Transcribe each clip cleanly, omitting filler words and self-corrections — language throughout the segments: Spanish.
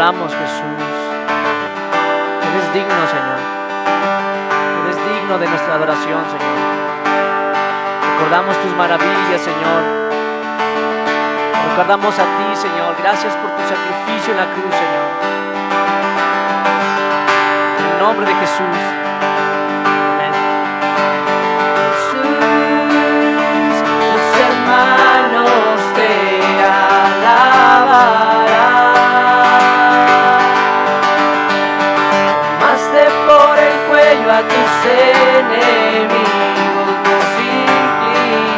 adoramos, Jesús. Eres digno, Señor. Eres digno de nuestra adoración, Señor. Recordamos tus maravillas, Señor. Recordamos a ti, Señor. Gracias por tu sacrificio en la cruz, Señor. En el nombre de Jesús. Amén. Jesús, tus hermanos te alabarán. Tomaste por el cuello a tus enemigos, nos inclinamos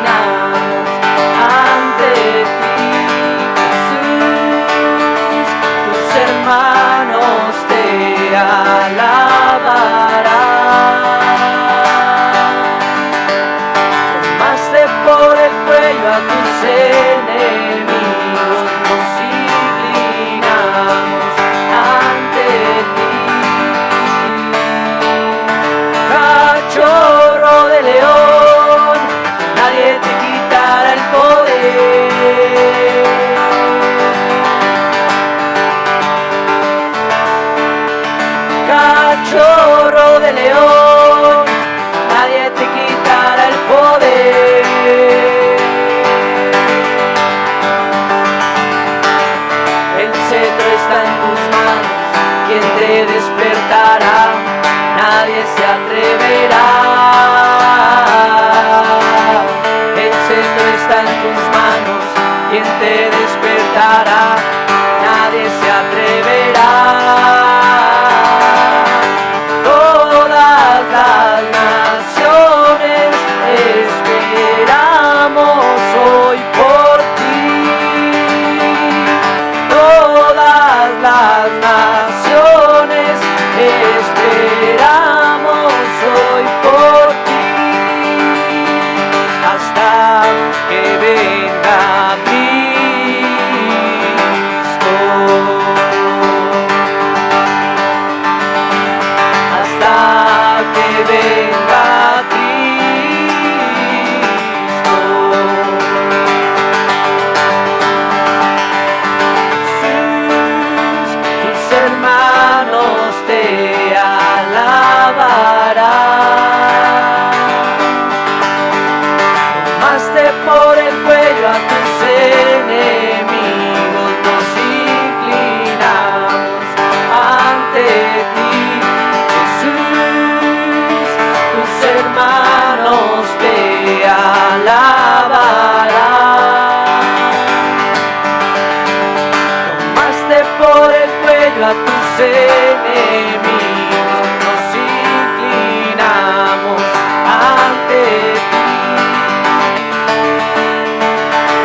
ante ti. Jesús, tus hermanos te alabarán. Tomaste por el cuello a tus enemigos, nos inclinamos ante ti. Cachorro de león, nadie te quitará el poder. Cachorro de león, nadie te quitará el poder. El cetro está en tus manos, quien te despertará, nadie se atreverá. El cetro está en tus manos, quien te despertará, nadie se atreverá. Todas las naciones esperamos hoy por ti. Todas las naciones esperamos hoy por ti. Hasta que venga Cristo. Hasta que venga Cristo. Jesús, tus hermanos te alabarán. Tomaste por el cuello a tus enemigos, nos inclinamos ante ti. Jesús, tus hermanos te alabarán. Tomaste por el cuello a tus enemigos, nos inclinamos ante ti.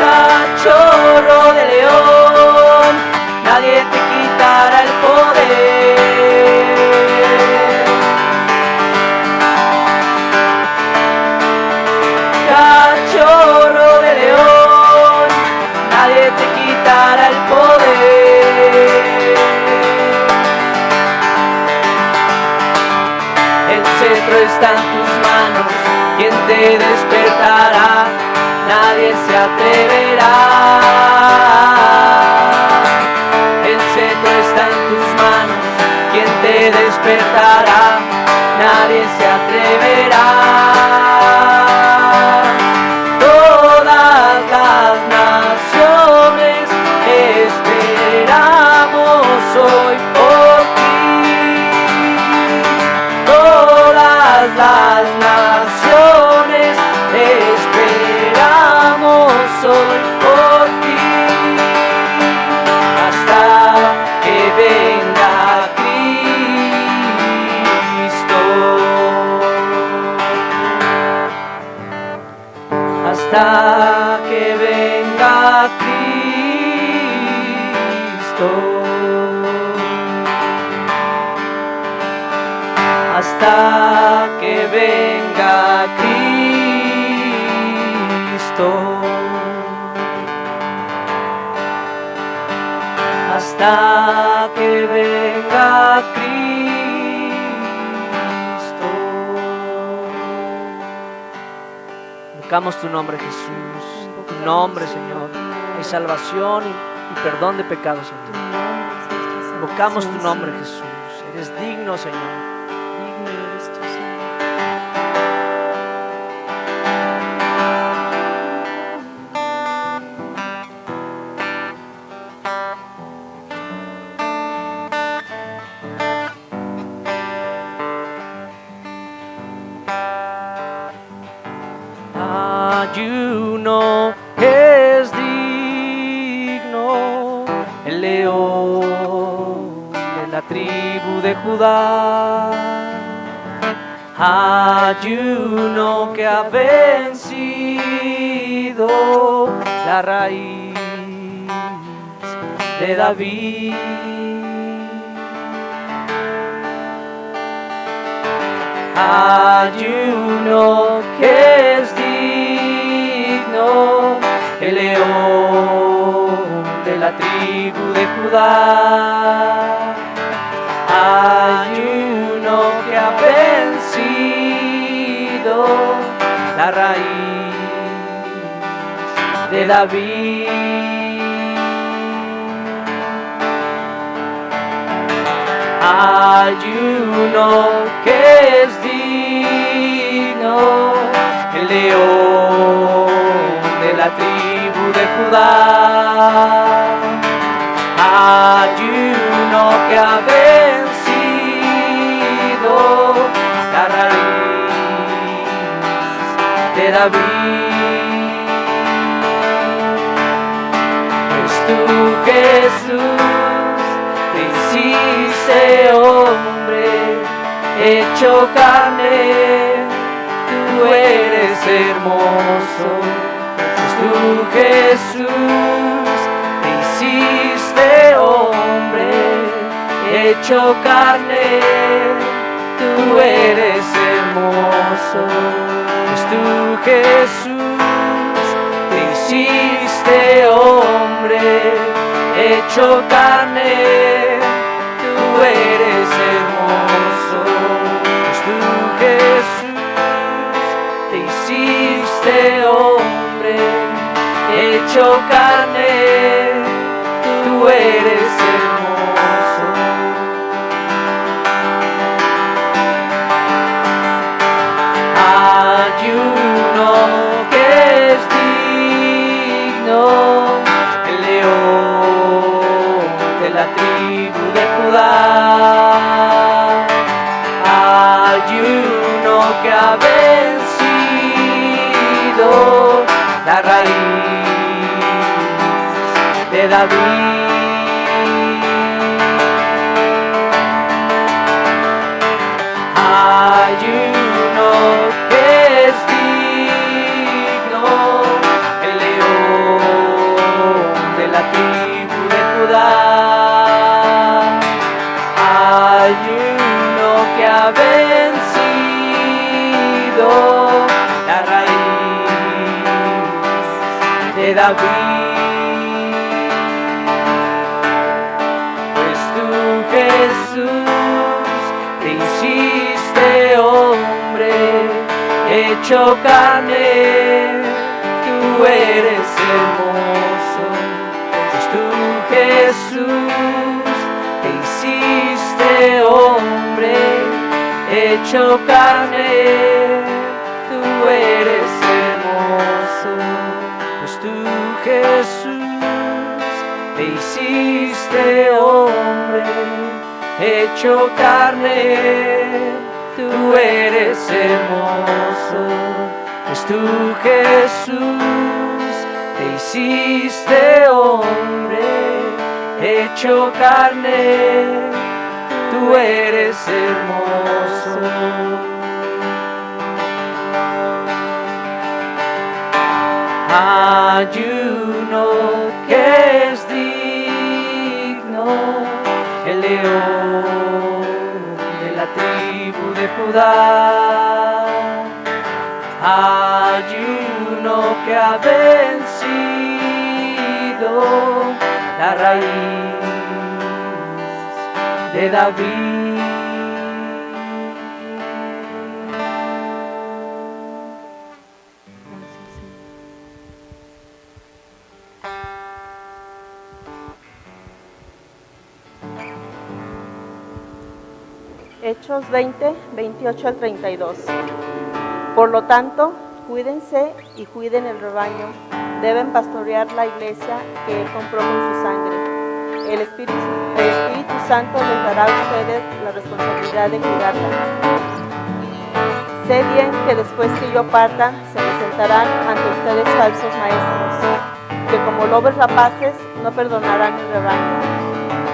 Cachorro de león, nadie te quitará el poder. Cachorro de león, nadie te quitará el poder. El cetro está en tus manos, quien te despertará, nadie se atreverá. El cetro está en tus manos, quien te despertará, nadie se atreverá. Todas las naciones esperamos hoy por ti. Todas las naciones esperamos hoy por ti. Hasta que venga Cristo. Hasta que venga Cristo. Hasta que venga Cristo. Hasta que venga Cristo. Invocamos tu nombre, Jesús. En tu nombre, Señor, hay salvación y perdón de pecados en ti. Invocamos tu nombre, Jesús. Eres digno, Señor. Digno eres tú, Señor. Ayuno es digno, el león de la tribu de Judá. Ayuno que ha vencido la raíz de David. Ayuno que es digno, el león de la tribu de Judá. Ayuno que ha vencido la raíz de David. Ayuno que es digno, el león de la tribu de Judá. Ayuno que ha vencido la raíz de David. Pues tú, Jesús, te hiciste hombre, hecho carne, tú eres hermoso. Pues tú, Jesús, te hiciste hombre, hecho carne, tú eres hermoso. Pues tú, Jesús, te hiciste hombre, hecho carne, tú eres hermoso. Pues tú, Jesús, te hiciste hombre, hecho carne, tú eres hermoso. Ayuno que es digno, el león de la tribu de Judá. Ayuno que ha vencido la raíz de David. Ayuno que es digno, el león de la tribu de Judá. Ayuno que ha vencido la raíz de David. Pues tú, Jesús, te hiciste hombre, hecho carne, tú eres hermoso. Pues tú, Jesús, te hiciste hombre, hecho carne, tú eres hermoso. Pues tú, Jesús, te hiciste hombre, hecho carne, tú eres hermoso. Pues tú, Jesús, te hiciste hombre, hecho carne, tú eres hermoso. Ayuno que es digno, el león de la tribu de Judá. Ayuno que ha vencido la raíz de David. Gracias, Señor. Hechos 20, 28 al 32. Por lo tanto, cuídense y cuiden el rebaño. Deben pastorear la iglesia que Él compró con su sangre. El Espíritu Santo les dará a ustedes la responsabilidad de cuidarla. Sé bien que después que yo parta, se presentarán ante ustedes falsos maestros, que como lobos rapaces no perdonarán el rebaño.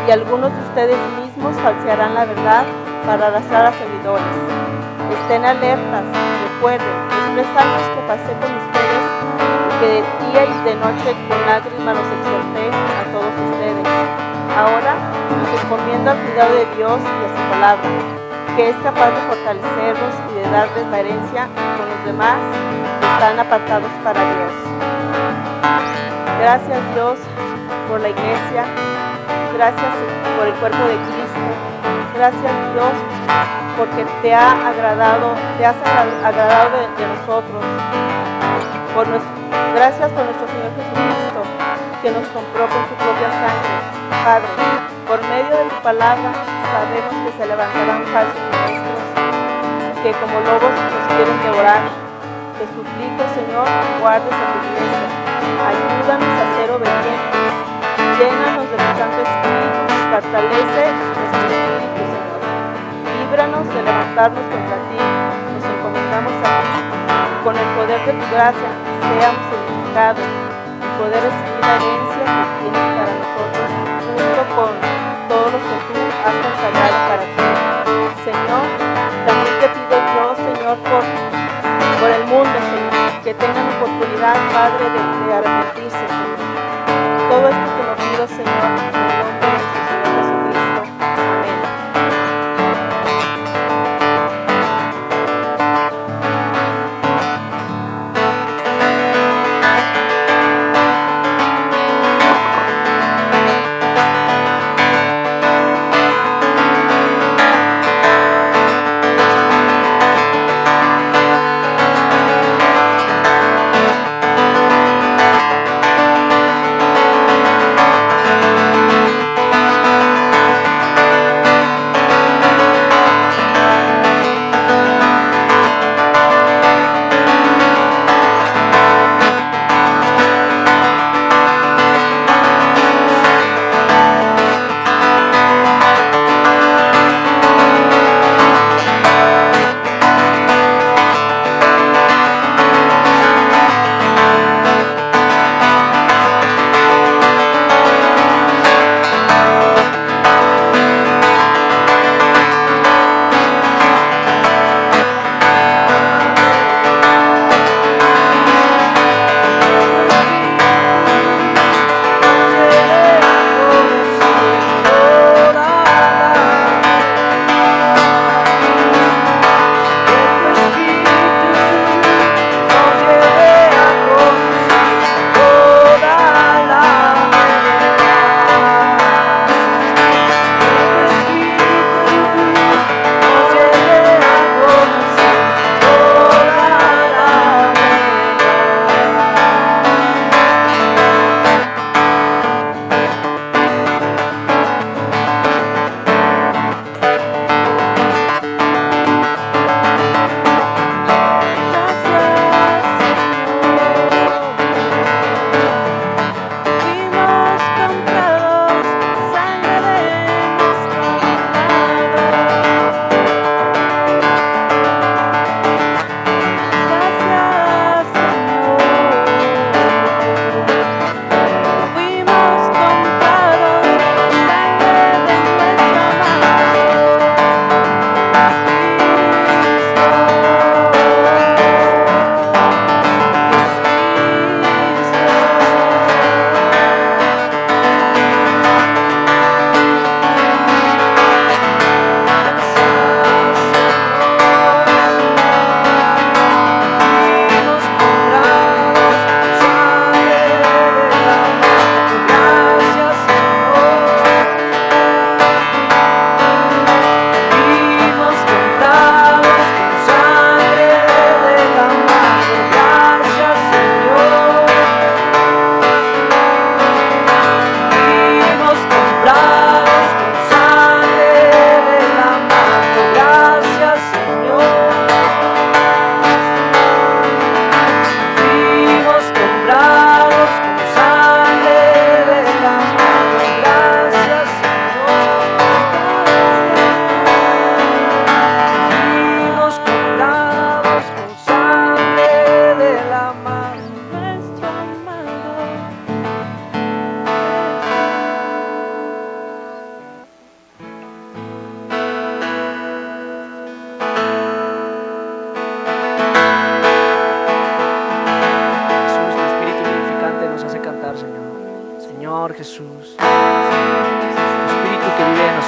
Y algunos de ustedes mismos falsearán la verdad para arrastrar a seguidores. Estén alertas, recuerden los 3 años que pasé con ustedes y que de día y de noche con lágrimas los exhorté a todos ustedes. Ahora los encomiendo al cuidado de Dios y a su palabra, que es capaz de fortalecerlos y de darles la herencia con los demás que están apartados para Dios. Gracias Dios por la iglesia, gracias por el cuerpo de Cristo, gracias Dios porque te has agradado de nosotros. Gracias por nuestro Señor Jesucristo, que nos compró con su propia sangre. Padre, por medio de tu palabra sabemos que se levantarán falsos maestros, que como lobos nos quieren devorar. Te suplico, Señor, guardes a tu iglesia. Ayúdanos a ser obedientes. Llénanos de tu Santo Espíritu y fortalece nuestro espíritu, Señor. Líbranos de levantarnos contra ti. Nos encomendamos a ti y con el poder de tu gracia seamos edificados y poder recibir la herencia que tienes para nosotros, junto con todos los que tú has consagrado para ti. Señor, también te pido yo, Señor, por el mundo, Señor, que tengan oportunidad, Padre, de arrepentirse, Señor. Todo esto te lo pido, Señor, en el nombre de nuestro Señor Jesucristo. Amén.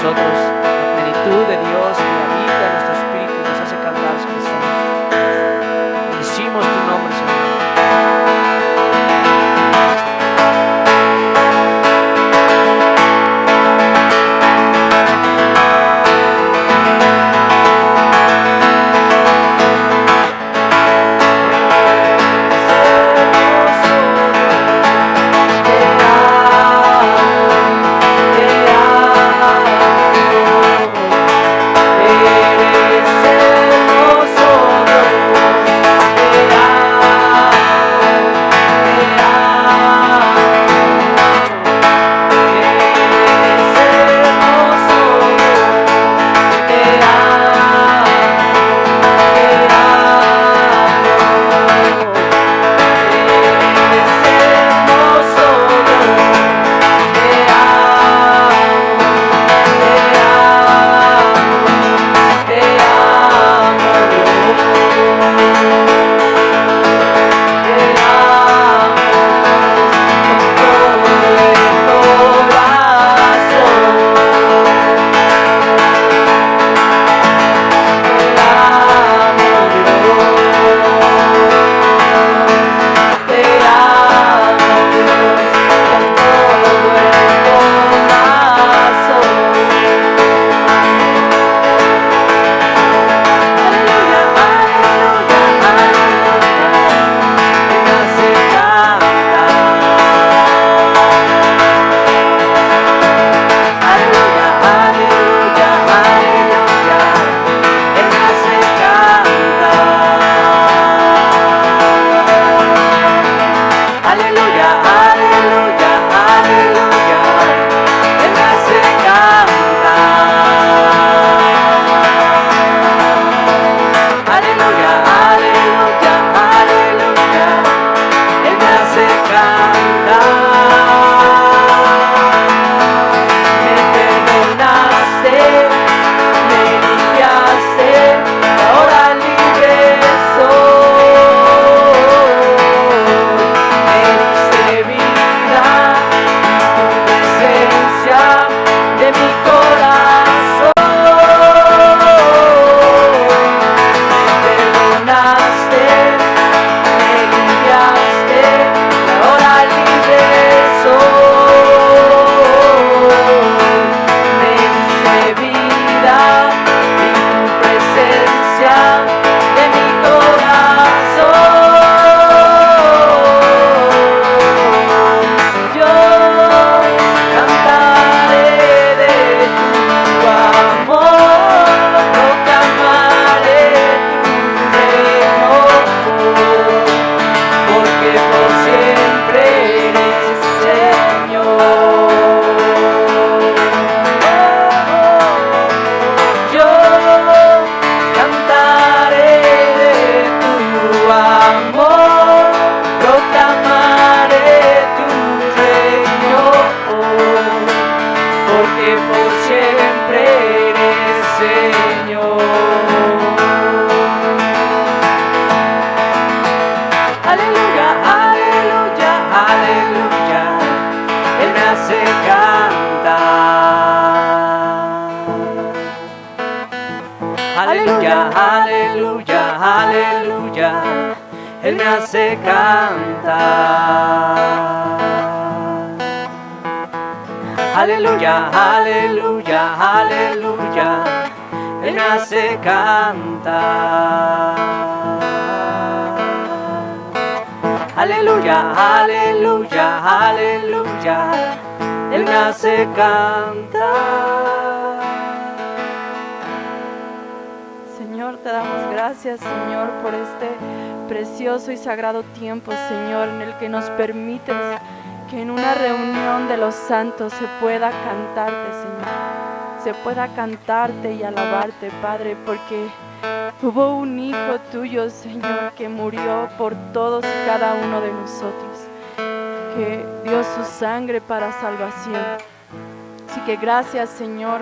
nosotros la plenitud de Dios que habita en nuestro espíritu y nos hace cantar, Jesús. Bendecimos tu nombre, Señor. Aleluya, aleluya, aleluya, Él me hace cantar. Aleluya, aleluya, aleluya, Él me hace cantar. Aleluya, aleluya, aleluya, Él me hace cantar. Señor, te damos gracias, Señor, por este precioso y sagrado tiempo, Señor, en el que nos permites que en una reunión de los santos se pueda cantarte, Señor. Se pueda cantarte y alabarte, Padre, porque hubo un hijo tuyo, Señor, que murió por todos y cada uno de nosotros, que dio su sangre para salvación. Así que gracias, Señor,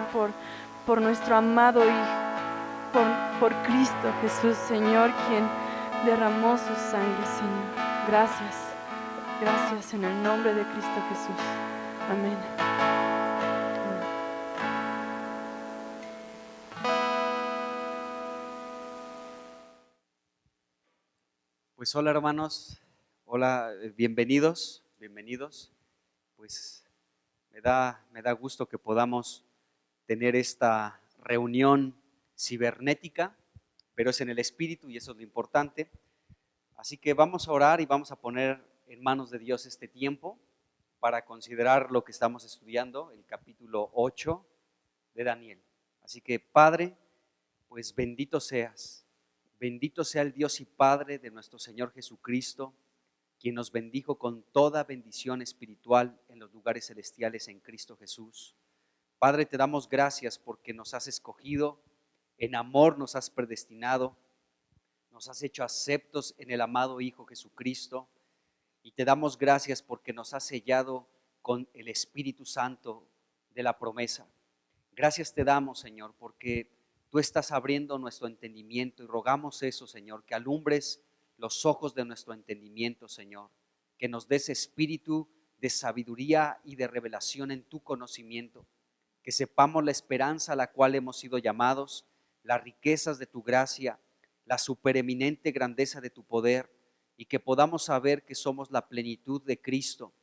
por nuestro amado Hijo, por Cristo Jesús, Señor, quien derramó su sangre, Señor. Gracias, gracias en el nombre de Cristo Jesús. Amén. Pues hola hermanos, hola, bienvenidos. Pues me da gusto que podamos tener esta reunión cibernética, pero es en el espíritu y eso es lo importante. Así que vamos a orar y vamos a poner en manos de Dios este tiempo para considerar lo que estamos estudiando, el capítulo 8 de Daniel. Así que Padre, pues bendito seas. Bendito sea el Dios y Padre de nuestro Señor Jesucristo, quien nos bendijo con toda bendición espiritual en los lugares celestiales en Cristo Jesús. Padre, te damos gracias porque nos has escogido, en amor nos has predestinado, nos has hecho aceptos en el amado Hijo Jesucristo, y te damos gracias porque nos has sellado con el Espíritu Santo de la promesa. Gracias te damos, Señor, porque tú estás abriendo nuestro entendimiento y rogamos eso, Señor, que alumbres los ojos de nuestro entendimiento, Señor, que nos des espíritu de sabiduría y de revelación en tu conocimiento, que sepamos la esperanza a la cual hemos sido llamados, las riquezas de tu gracia, la supereminente grandeza de tu poder, y que podamos saber que somos la plenitud de Cristo,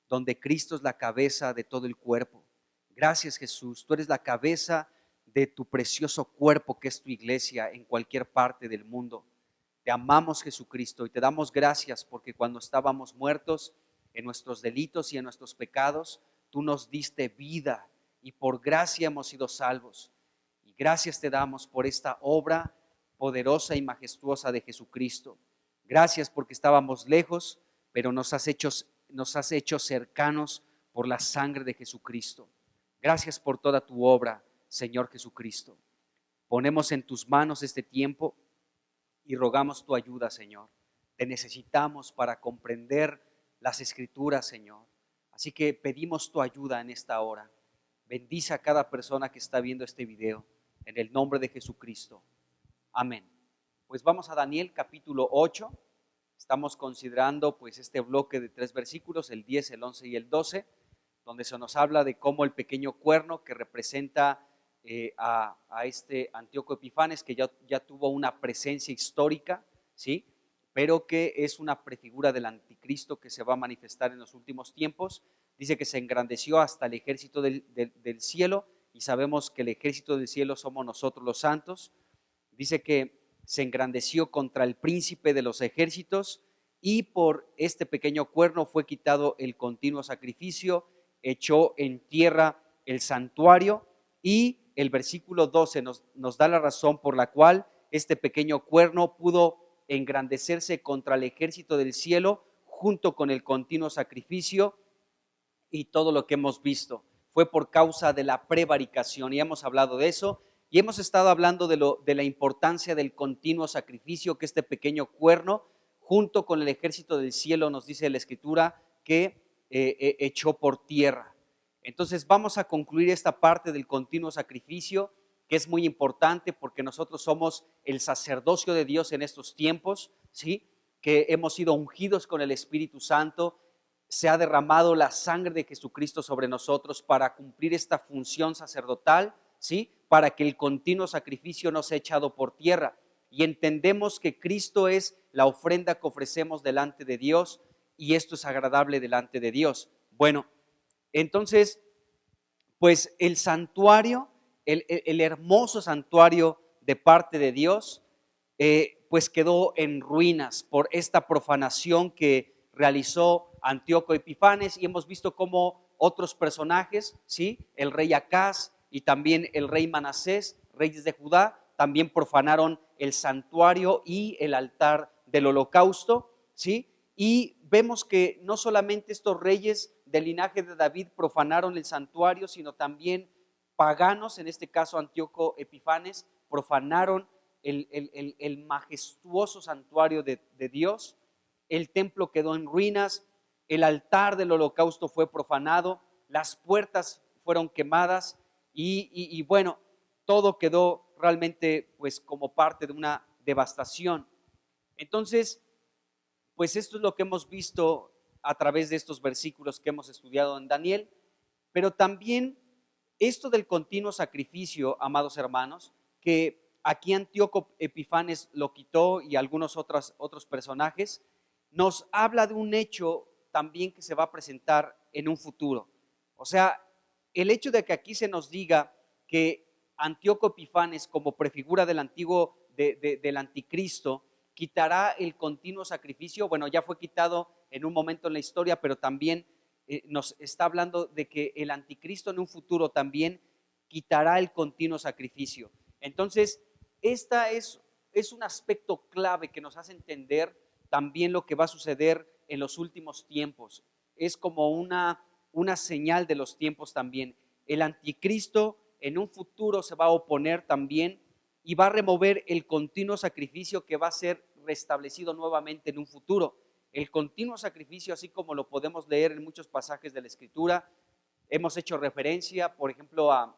donde Cristo es la cabeza de todo el cuerpo. Gracias, Jesús, tú eres la cabeza de tu precioso cuerpo que es tu iglesia en cualquier parte del mundo. Te amamos, Jesucristo, y te damos gracias porque cuando estábamos muertos en nuestros delitos y en nuestros pecados, tú nos diste vida y por gracia hemos sido salvos. Y gracias te damos por esta obra poderosa y majestuosa de Jesucristo. Gracias porque estábamos lejos, pero nos has hecho cercanos por la sangre de Jesucristo. Gracias por toda tu obra, Señor Jesucristo. Ponemos en tus manos este tiempo y rogamos tu ayuda, Señor. Te necesitamos para comprender las Escrituras, Señor. Así que pedimos tu ayuda en esta hora. Bendice a cada persona que está viendo este video, en el nombre de Jesucristo. Amén. Pues vamos a Daniel capítulo 8. Estamos considerando pues este bloque de 3 versículos, el 10, el 11 y el 12, donde se nos habla de cómo el pequeño cuerno que representa a este Antíoco Epifanes, que ya tuvo una presencia histórica, ¿sí? Pero que es una prefigura del anticristo que se va a manifestar en los últimos tiempos. Dice que se engrandeció hasta el ejército del cielo, y sabemos que el ejército del cielo somos nosotros los santos. Dice que se engrandeció contra el príncipe de los ejércitos, y por este pequeño cuerno fue quitado el continuo sacrificio, echó en tierra el santuario, y el versículo 12 nos da la razón por la cual este pequeño cuerno pudo engrandecerse contra el ejército del cielo junto con el continuo sacrificio y todo lo que hemos visto. Fue por causa de la prevaricación, y hemos hablado de eso, y hemos estado hablando de la importancia del continuo sacrificio que este pequeño cuerno junto con el ejército del cielo, nos dice la Escritura, que echó por tierra. Entonces vamos a concluir esta parte del continuo sacrificio, que es muy importante porque nosotros somos el sacerdocio de Dios en estos tiempos, ¿sí? Que hemos sido ungidos con el Espíritu Santo, se ha derramado la sangre de Jesucristo sobre nosotros para cumplir esta función sacerdotal, ¿sí? Para que el continuo sacrificio no sea echado por tierra. Y entendemos que Cristo es la ofrenda que ofrecemos delante de Dios, y esto es agradable delante de Dios. Bueno, entonces, pues el santuario, el hermoso santuario de parte de Dios, pues quedó en ruinas por esta profanación que realizó Antíoco Epifanes, y hemos visto cómo otros personajes, ¿sí? El rey Acaz y también el rey Manasés, reyes de Judá, también profanaron el santuario y el altar del holocausto, ¿sí? Y vemos que no solamente estos reyes del linaje de David profanaron el santuario, sino también paganos, en este caso Antíoco Epifanes, profanaron el majestuoso santuario de Dios. El templo quedó en ruinas, el altar del holocausto fue profanado, las puertas fueron quemadas y bueno, todo quedó realmente pues como parte de una devastación. Entonces, pues esto es lo que hemos visto a través de estos versículos que hemos estudiado en Daniel, pero también esto del continuo sacrificio, amados hermanos, que aquí Antíoco Epifanes lo quitó y algunos otros personajes, nos habla de un hecho también que se va a presentar en un futuro. O sea, el hecho de que aquí se nos diga que Antíoco Epifanes, como prefigura del antiguo, del anticristo, quitará el continuo sacrificio. Bueno, ya fue quitado en un momento en la historia, pero también nos está hablando de que el anticristo en un futuro también quitará el continuo sacrificio. Entonces, esta es un aspecto clave que nos hace entender también lo que va a suceder en los últimos tiempos. Es como una señal de los tiempos también. El anticristo en un futuro se va a oponer también y va a remover el continuo sacrificio que va a ser restablecido nuevamente en un futuro. El continuo sacrificio, así como lo podemos leer en muchos pasajes de la Escritura, hemos hecho referencia, por ejemplo, a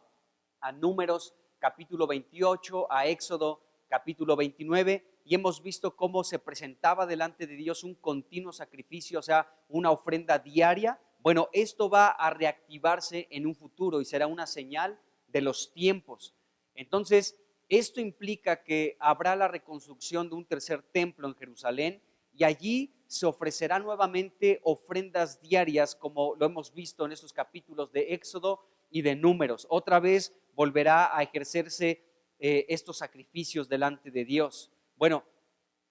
Números capítulo 28, a Éxodo capítulo 29, y hemos visto cómo se presentaba delante de Dios un continuo sacrificio, o sea, una ofrenda diaria. Bueno, esto va a reactivarse en un futuro y será una señal de los tiempos. Entonces, esto implica que habrá la reconstrucción de un tercer templo en Jerusalén y allí se ofrecerá nuevamente ofrendas diarias, como lo hemos visto en estos capítulos de Éxodo y de Números. Otra vez volverá a ejercerse estos sacrificios delante de Dios. Bueno,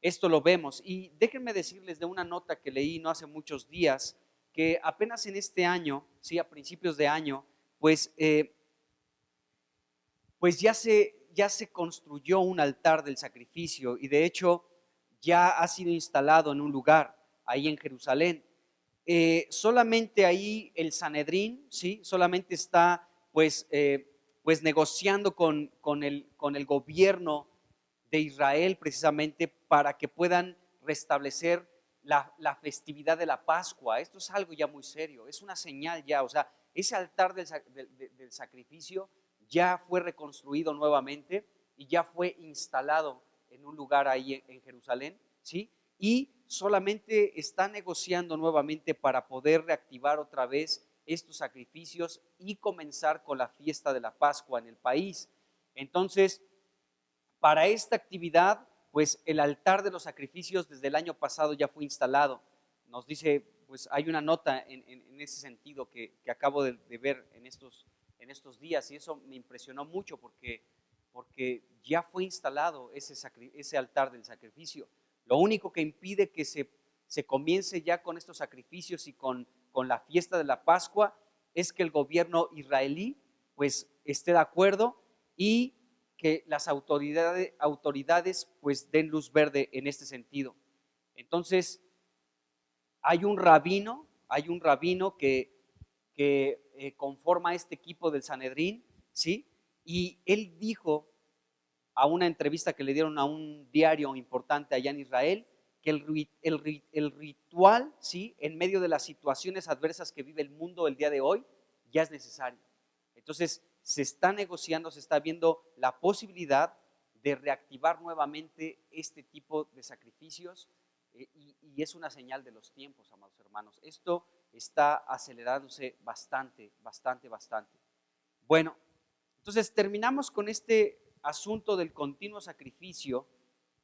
esto lo vemos y déjenme decirles de una nota que leí no hace muchos días, que apenas en este año, sí, a principios de año, pues ya se construyó un altar del sacrificio y de hecho ya ha sido instalado en un lugar ahí en Jerusalén. Solamente ahí el Sanedrín, ¿sí? Solamente está pues negociando con el gobierno de Israel precisamente para que puedan restablecer la festividad de la Pascua. Esto es algo ya muy serio, es una señal ya, o sea, ese altar del sacrificio ya fue reconstruido nuevamente y ya fue instalado en un lugar ahí en Jerusalén, ¿sí? Y solamente está negociando nuevamente para poder reactivar otra vez estos sacrificios y comenzar con la fiesta de la Pascua en el país. Entonces, para esta actividad, pues el altar de los sacrificios desde el año pasado ya fue instalado. Nos dice, pues hay una nota en ese sentido que acabo de ver en estos días y eso me impresionó mucho porque ya fue instalado ese altar del sacrificio. Lo único que impide que se comience ya con estos sacrificios y con la fiesta de la Pascua es que el gobierno israelí pues esté de acuerdo y que las autoridades pues den luz verde en este sentido. Entonces hay un rabino que conforma este equipo del Sanedrín, ¿sí? Y él dijo a una entrevista que le dieron a un diario importante allá en Israel, que el ritual, ¿sí? En medio de las situaciones adversas que vive el mundo el día de hoy, ya es necesario. Entonces, se está negociando, se está viendo la posibilidad de reactivar nuevamente este tipo de sacrificios y es una señal de los tiempos, amados hermanos. Esto está acelerándose bastante. Bueno, entonces terminamos con este asunto del continuo sacrificio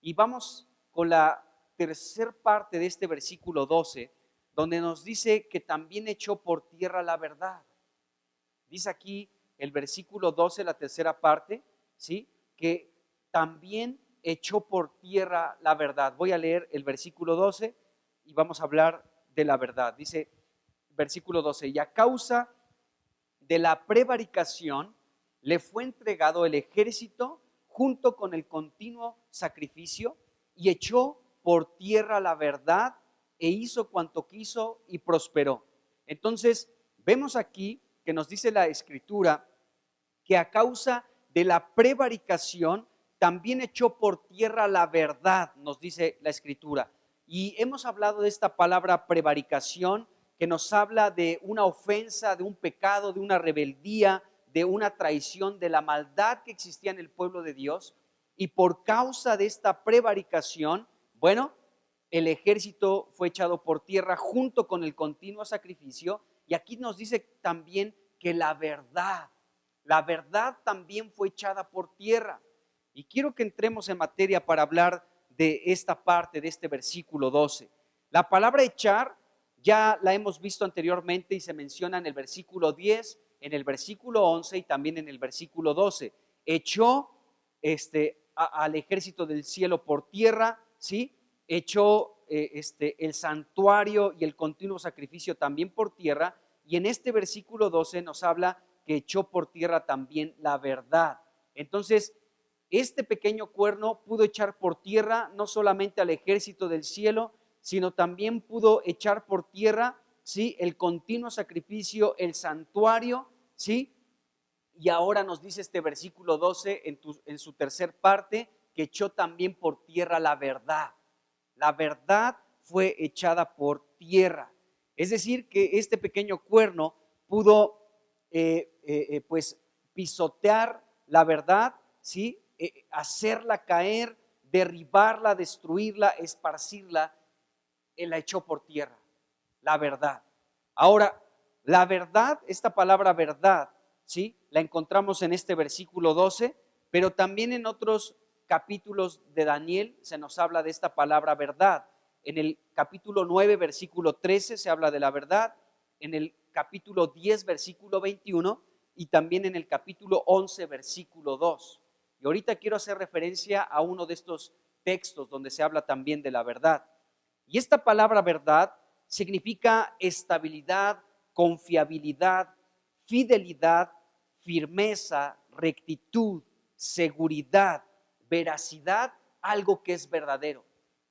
y vamos con la tercer parte de este versículo 12, donde nos dice que también echó por tierra la verdad. Dice aquí el versículo 12, la tercera parte, ¿sí? Que también echó por tierra la verdad. Voy a leer el versículo 12 y vamos a hablar de la verdad. Dice versículo 12, y a causa de la prevaricación le fue entregado el ejército junto con el continuo sacrificio y echó por tierra la verdad e hizo cuanto quiso y prosperó. Entonces, vemos aquí que nos dice la Escritura que a causa de la prevaricación también echó por tierra la verdad, nos dice la Escritura. Y hemos hablado de esta palabra prevaricación, que nos habla de una ofensa, de un pecado, de una rebeldía, de una traición, de la maldad que existía en el pueblo de Dios. Y por causa de esta prevaricación, bueno, el ejército fue echado por tierra junto con el continuo sacrificio. Y aquí nos dice también que la verdad también fue echada por tierra. Y quiero que entremos en materia para hablar de esta parte, de este versículo 12. La palabra echar ya la hemos visto anteriormente y se menciona en el versículo 10, en el versículo 11 y también en el versículo 12. Echó al ejército del cielo por tierra, ¿sí? Echó el santuario y el continuo sacrificio también por tierra. Y en este versículo 12 nos habla que echó por tierra también la verdad. Entonces, este pequeño cuerno pudo echar por tierra no solamente al ejército del cielo, sino también pudo echar por tierra, ¿sí?, el continuo sacrificio, el santuario, ¿sí? Y ahora nos dice este versículo 12 en su tercer parte, que echó también por tierra la verdad. La verdad fue echada por tierra. Es decir, que este pequeño cuerno pudo pues pisotear la verdad, ¿sí? Hacerla caer, derribarla, destruirla, esparcirla. Él la echó por tierra, la verdad. Ahora, la verdad, esta palabra verdad, ¿sí?, la encontramos en este versículo 12, pero también en otros capítulos de Daniel se nos habla de esta palabra verdad. En el capítulo 9, versículo 13 se habla de la verdad, en el capítulo 10, versículo 21 y también en el capítulo 11, versículo 2. Y ahorita quiero hacer referencia a uno de estos textos donde se habla también de la verdad. Y esta palabra verdad significa estabilidad, confiabilidad, fidelidad, firmeza, rectitud, seguridad, veracidad, algo que es verdadero.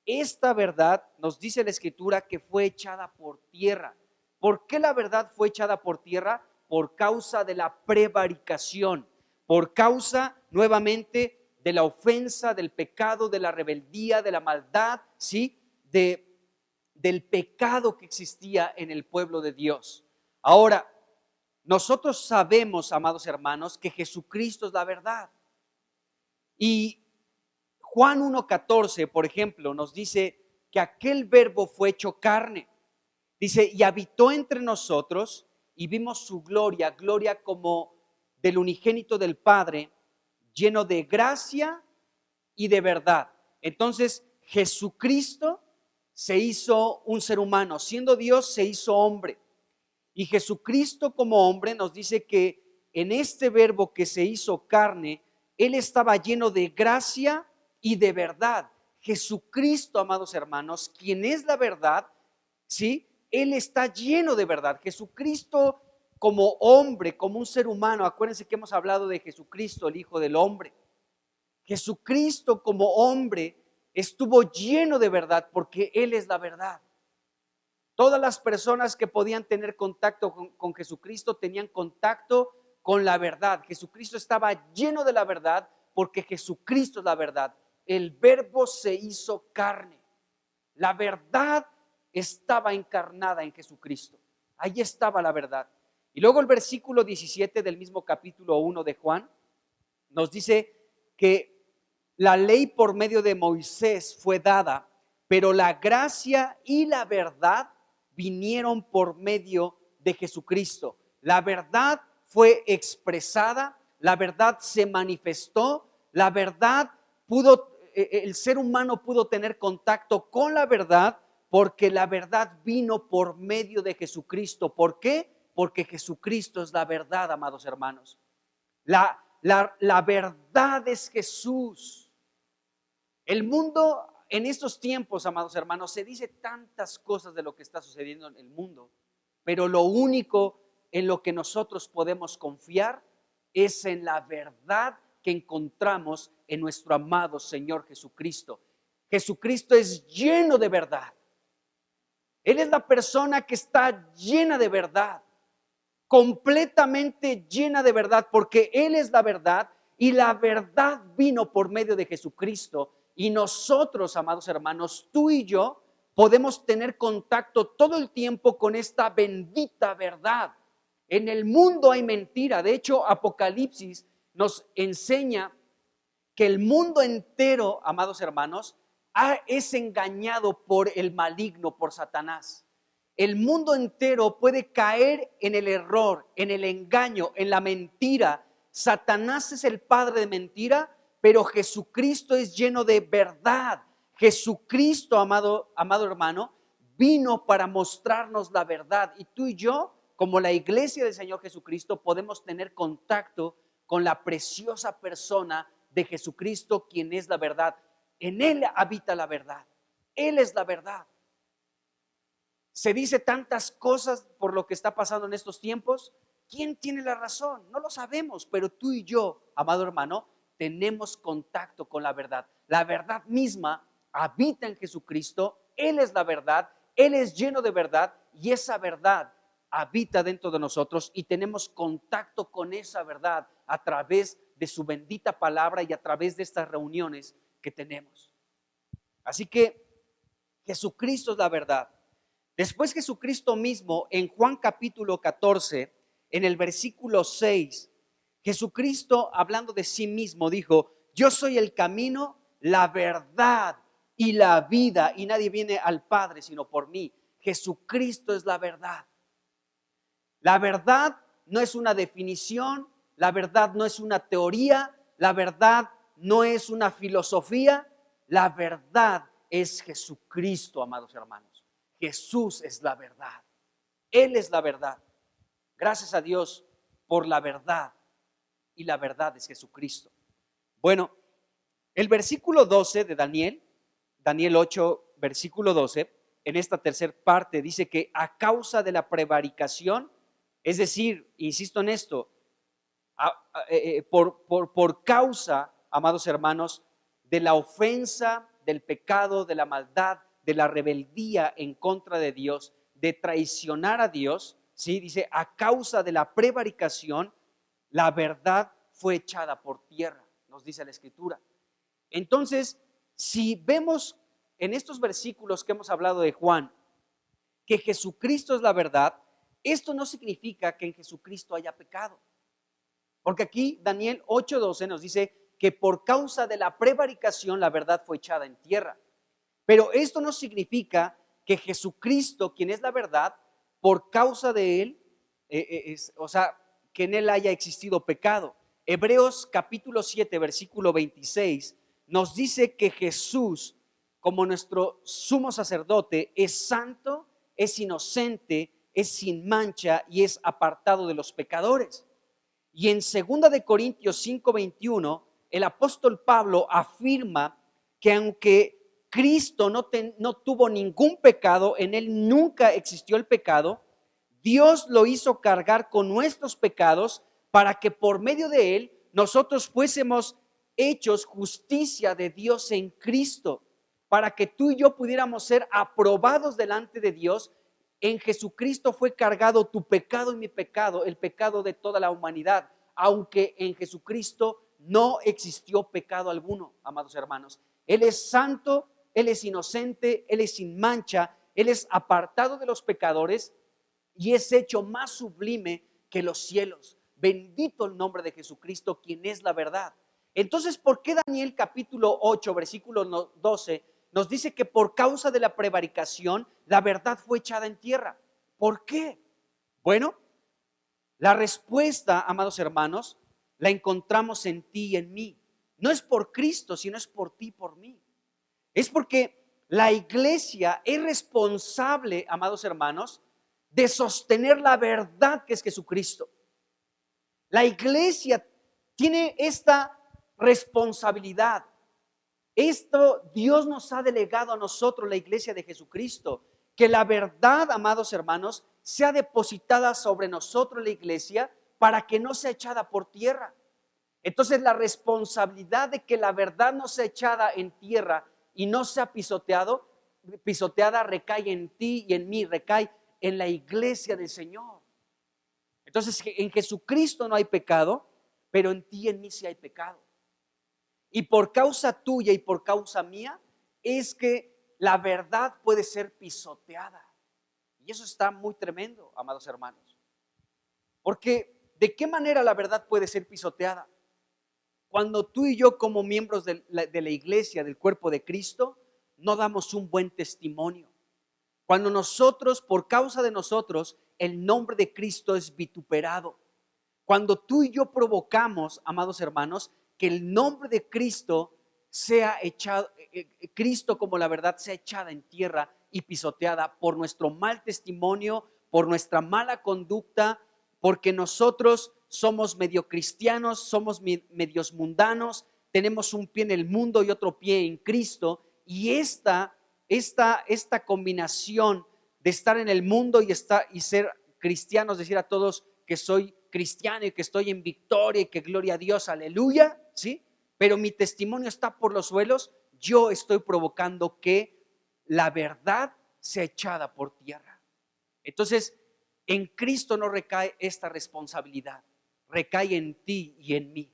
Esta verdad nos dice la Escritura que fue echada por tierra. ¿Por qué la verdad fue echada por tierra? Por causa de la prevaricación, por causa nuevamente de la ofensa, del pecado, de la rebeldía, de la maldad, ¿sí?, del pecado que existía en el pueblo de Dios. Ahora, nosotros sabemos, amados hermanos, que Jesucristo es la verdad. Y Juan 1:14, por ejemplo, nos dice que aquel verbo fue hecho carne. Dice, y habitó entre nosotros y vimos su gloria, gloria como del unigénito del Padre, lleno de gracia y de verdad. Entonces, Jesucristo se hizo un ser humano, siendo Dios se hizo hombre. Y Jesucristo como hombre nos dice que en este verbo que se hizo carne, Él estaba lleno de gracia y de verdad. Jesucristo, amados hermanos, quien es la verdad, ¿sí?, Él está lleno de verdad. Jesucristo como hombre, como un ser humano, acuérdense que hemos hablado de Jesucristo, el Hijo del Hombre. Jesucristo como hombre estuvo lleno de verdad porque Él es la verdad. Todas las personas que podían tener contacto con Jesucristo tenían contacto con la verdad. Jesucristo estaba lleno de la verdad porque Jesucristo es la verdad. El verbo se hizo carne. La verdad estaba encarnada en Jesucristo. Ahí estaba la verdad. Y luego el versículo 17 del mismo capítulo 1 de Juan nos dice que la ley por medio de Moisés fue dada, pero la gracia y la verdad vinieron por medio de Jesucristo. La verdad fue expresada, la verdad se manifestó, la verdad el ser humano pudo tener contacto con la verdad porque la verdad vino por medio de Jesucristo. ¿Por qué? Porque Jesucristo es la verdad, amados hermanos. La verdad es Jesús. El mundo en estos tiempos, amados hermanos, se dice tantas cosas de lo que está sucediendo en el mundo, pero lo único en lo que nosotros podemos confiar es en la verdad que encontramos en nuestro amado Señor Jesucristo. Jesucristo es lleno de verdad. Él es la persona que está llena de verdad, completamente llena de verdad, porque Él es la verdad y la verdad vino por medio de Jesucristo. Y nosotros, amados hermanos, tú y yo podemos tener contacto todo el tiempo con esta bendita verdad. En el mundo hay mentira. De hecho, Apocalipsis nos enseña que el mundo entero, amados hermanos, es engañado por el maligno, por Satanás. El mundo entero puede caer en el error, en el engaño, en la mentira. Satanás es el padre de mentira pero Jesucristo es lleno de verdad. Jesucristo, amado hermano, vino para mostrarnos la verdad. Y tú y yo, como la iglesia del Señor Jesucristo, podemos tener contacto con la preciosa persona de Jesucristo, quien es la verdad. En Él habita la verdad. Él es la verdad. Se dice tantas cosas por lo que está pasando en estos tiempos. ¿Quién tiene la razón? No lo sabemos, pero tú y yo, amado hermano, tenemos contacto con la verdad. La verdad misma habita en Jesucristo. Él es la verdad. Él es lleno de verdad y esa verdad habita dentro de nosotros y tenemos contacto con esa verdad a través de su bendita palabra y a través de estas reuniones que tenemos. Así que Jesucristo es la verdad. Después Jesucristo mismo en Juan capítulo 14, en el versículo 6, Jesucristo hablando de sí mismo dijo: yo soy el camino, la verdad y la vida, y nadie viene al Padre sino por mí. Jesucristo es la verdad. La verdad no es una definición, la verdad no es una teoría, la verdad no es una filosofía, la verdad es Jesucristo, amados hermanos. Jesús es la verdad. Él es la verdad. Gracias a Dios por la verdad, y la verdad es Jesucristo. Bueno, el versículo 12 de Daniel 8, versículo 12, en esta tercera parte dice que a causa de la prevaricación, es decir, insisto en esto, por causa, amados hermanos, de la ofensa, del pecado, de la maldad, de la rebeldía en contra de Dios, de traicionar a Dios, ¿sí? Dice, a causa de la prevaricación, la verdad fue echada por tierra, nos dice la Escritura. Entonces, si vemos en estos versículos que hemos hablado de Juan, que Jesucristo es la verdad, esto no significa que en Jesucristo haya pecado. Porque aquí Daniel 8:12 nos dice que por causa de la prevaricación la verdad fue echada en tierra. Pero esto no significa que Jesucristo, quien es la verdad, por causa de él, que en él haya existido pecado. Hebreos capítulo 7, versículo 26, nos dice que Jesús, como nuestro sumo sacerdote, es santo, es inocente, es sin mancha y es apartado de los pecadores. Y en 2 de Corintios 5:21, el apóstol Pablo afirma que aunque Cristo no tuvo ningún pecado, en él nunca existió el pecado, Dios lo hizo cargar con nuestros pecados para que por medio de él nosotros fuésemos hechos justicia de Dios en Cristo, para que tú y yo pudiéramos ser aprobados delante de Dios. En Jesucristo fue cargado tu pecado y mi pecado, el pecado de toda la humanidad, aunque en Jesucristo no existió pecado alguno, amados hermanos. Él es santo, Él es inocente, Él es sin mancha, Él es apartado de los pecadores y es hecho más sublime que los cielos. Bendito el nombre de Jesucristo, quien es la verdad. Entonces, ¿por qué Daniel capítulo 8, versículo 12 nos dice que por causa de la prevaricación la verdad fue echada en tierra? ¿Por qué? Bueno, la respuesta, amados hermanos, la encontramos en ti y en mí. No es por Cristo, sino es por ti y por mí. Es porque la iglesia es responsable, amados hermanos, de sostener la verdad que es Jesucristo. La iglesia tiene esta responsabilidad. Esto Dios nos ha delegado a nosotros, la iglesia de Jesucristo, que la verdad, amados hermanos, sea depositada sobre nosotros, la iglesia, para que no sea echada por tierra. Entonces la responsabilidad de que la verdad no sea echada en tierra y no sea pisoteada recae en ti y en mí, recae en la iglesia del Señor. Entonces en Jesucristo no hay pecado, pero en ti y en mí sí hay pecado. Y por causa tuya y por causa mía es que la verdad puede ser pisoteada. Y eso está muy tremendo, amados hermanos. Porque ¿de qué manera la verdad puede ser pisoteada? Cuando tú y yo, como miembros de la iglesia, del cuerpo de Cristo, no damos un buen testimonio. Cuando nosotros, por causa de nosotros, el nombre de Cristo es vituperado. Cuando tú y yo provocamos, amados hermanos, que el nombre de Cristo sea echado, Cristo como la verdad sea echada en tierra y pisoteada por nuestro mal testimonio, por nuestra mala conducta, porque nosotros somos medio cristianos, somos medios mundanos, tenemos un pie en el mundo y otro pie en Cristo, y esta combinación de estar en el mundo y ser cristianos, decir a todos que soy cristiano y que estoy en victoria y que gloria a Dios, aleluya, ¿sí? Pero mi testimonio está por los suelos, yo estoy provocando que la verdad sea echada por tierra. Entonces, en Cristo no recae esta responsabilidad, recae en ti y en mí,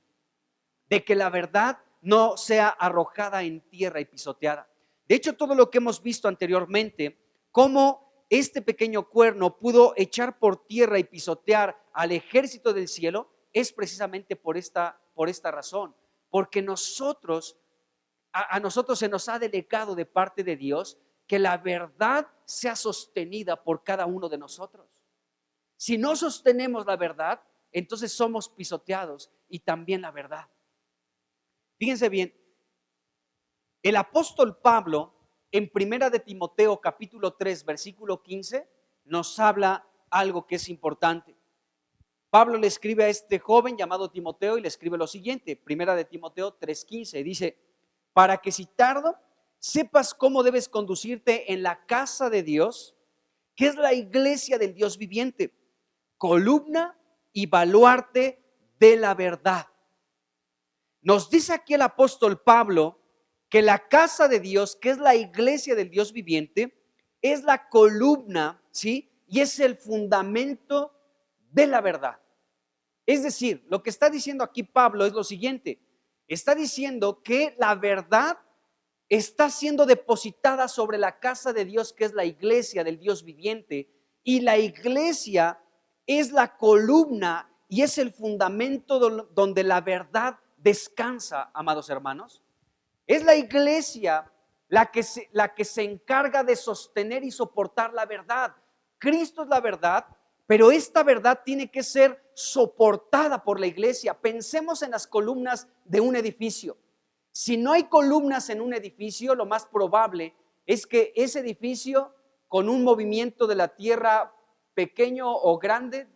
de que la verdad no sea arrojada en tierra y pisoteada. De hecho, todo lo que hemos visto anteriormente, cómo este pequeño cuerno pudo echar por tierra y pisotear al ejército del cielo, es precisamente por esta razón, porque a nosotros se nos ha delegado de parte de Dios que la verdad sea sostenida por cada uno de nosotros. Si no sostenemos la verdad, entonces somos pisoteados y también la verdad. Fíjense bien, el apóstol Pablo en Primera de Timoteo capítulo 3 versículo 15 nos habla algo que es importante. Pablo le escribe a este joven llamado Timoteo y le escribe lo siguiente, Primera de Timoteo 3:15, dice: para que si tardo, sepas cómo debes conducirte en la casa de Dios, que es la iglesia del Dios viviente, columna y baluarte de la verdad. Nos dice aquí el apóstol Pablo que la casa de Dios, que es la iglesia del Dios viviente, es la columna, ¿sí? Y es el fundamento de la verdad. Es decir, lo que está diciendo aquí Pablo es lo siguiente: está diciendo que la verdad está siendo depositada sobre la casa de Dios, que es la iglesia del Dios viviente, y la iglesia es la columna y es el fundamento donde la verdad descansa, amados hermanos. Es la iglesia la que se encarga de sostener y soportar la verdad. Cristo es la verdad, pero esta verdad tiene que ser soportada por la iglesia. Pensemos en las columnas de un edificio. Si no hay columnas en un edificio, lo más probable es que ese edificio, con un movimiento de la tierra pequeño o grande,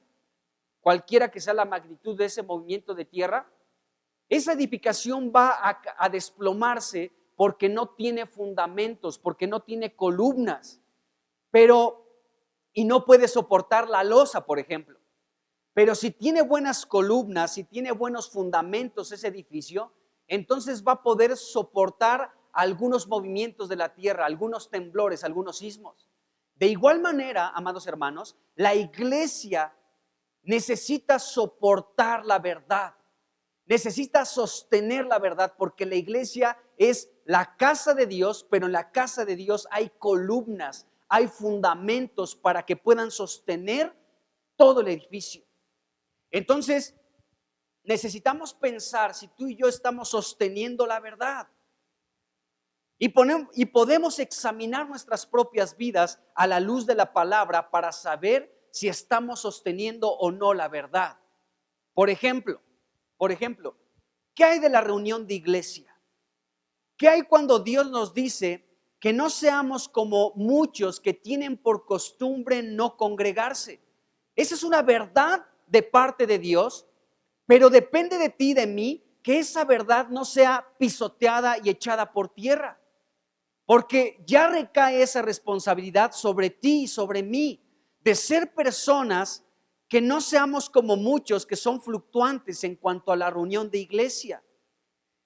cualquiera que sea la magnitud de ese movimiento de tierra, esa edificación va a desplomarse porque no tiene fundamentos, porque no tiene columnas, y no puede soportar la losa, por ejemplo. Pero si tiene buenas columnas, si tiene buenos fundamentos ese edificio, entonces va a poder soportar algunos movimientos de la tierra, algunos temblores, algunos sismos. De igual manera, amados hermanos, la iglesia necesita soportar la verdad, necesita sostener la verdad, porque la iglesia es la casa de Dios, pero en la casa de Dios hay columnas, hay fundamentos para que puedan sostener todo el edificio. Entonces, necesitamos pensar si tú y yo estamos sosteniendo la verdad. Y podemos examinar nuestras propias vidas a la luz de la palabra para saber si estamos sosteniendo o no la verdad. Por ejemplo, ¿qué hay de la reunión de iglesia? ¿Qué hay cuando Dios nos dice que no seamos como muchos que tienen por costumbre no congregarse? Esa es una verdad de parte de Dios, pero depende de ti y de mí que esa verdad no sea pisoteada y echada por tierra, porque ya recae esa responsabilidad sobre ti y sobre mí, de ser personas que no seamos como muchos que son fluctuantes en cuanto a la reunión de iglesia,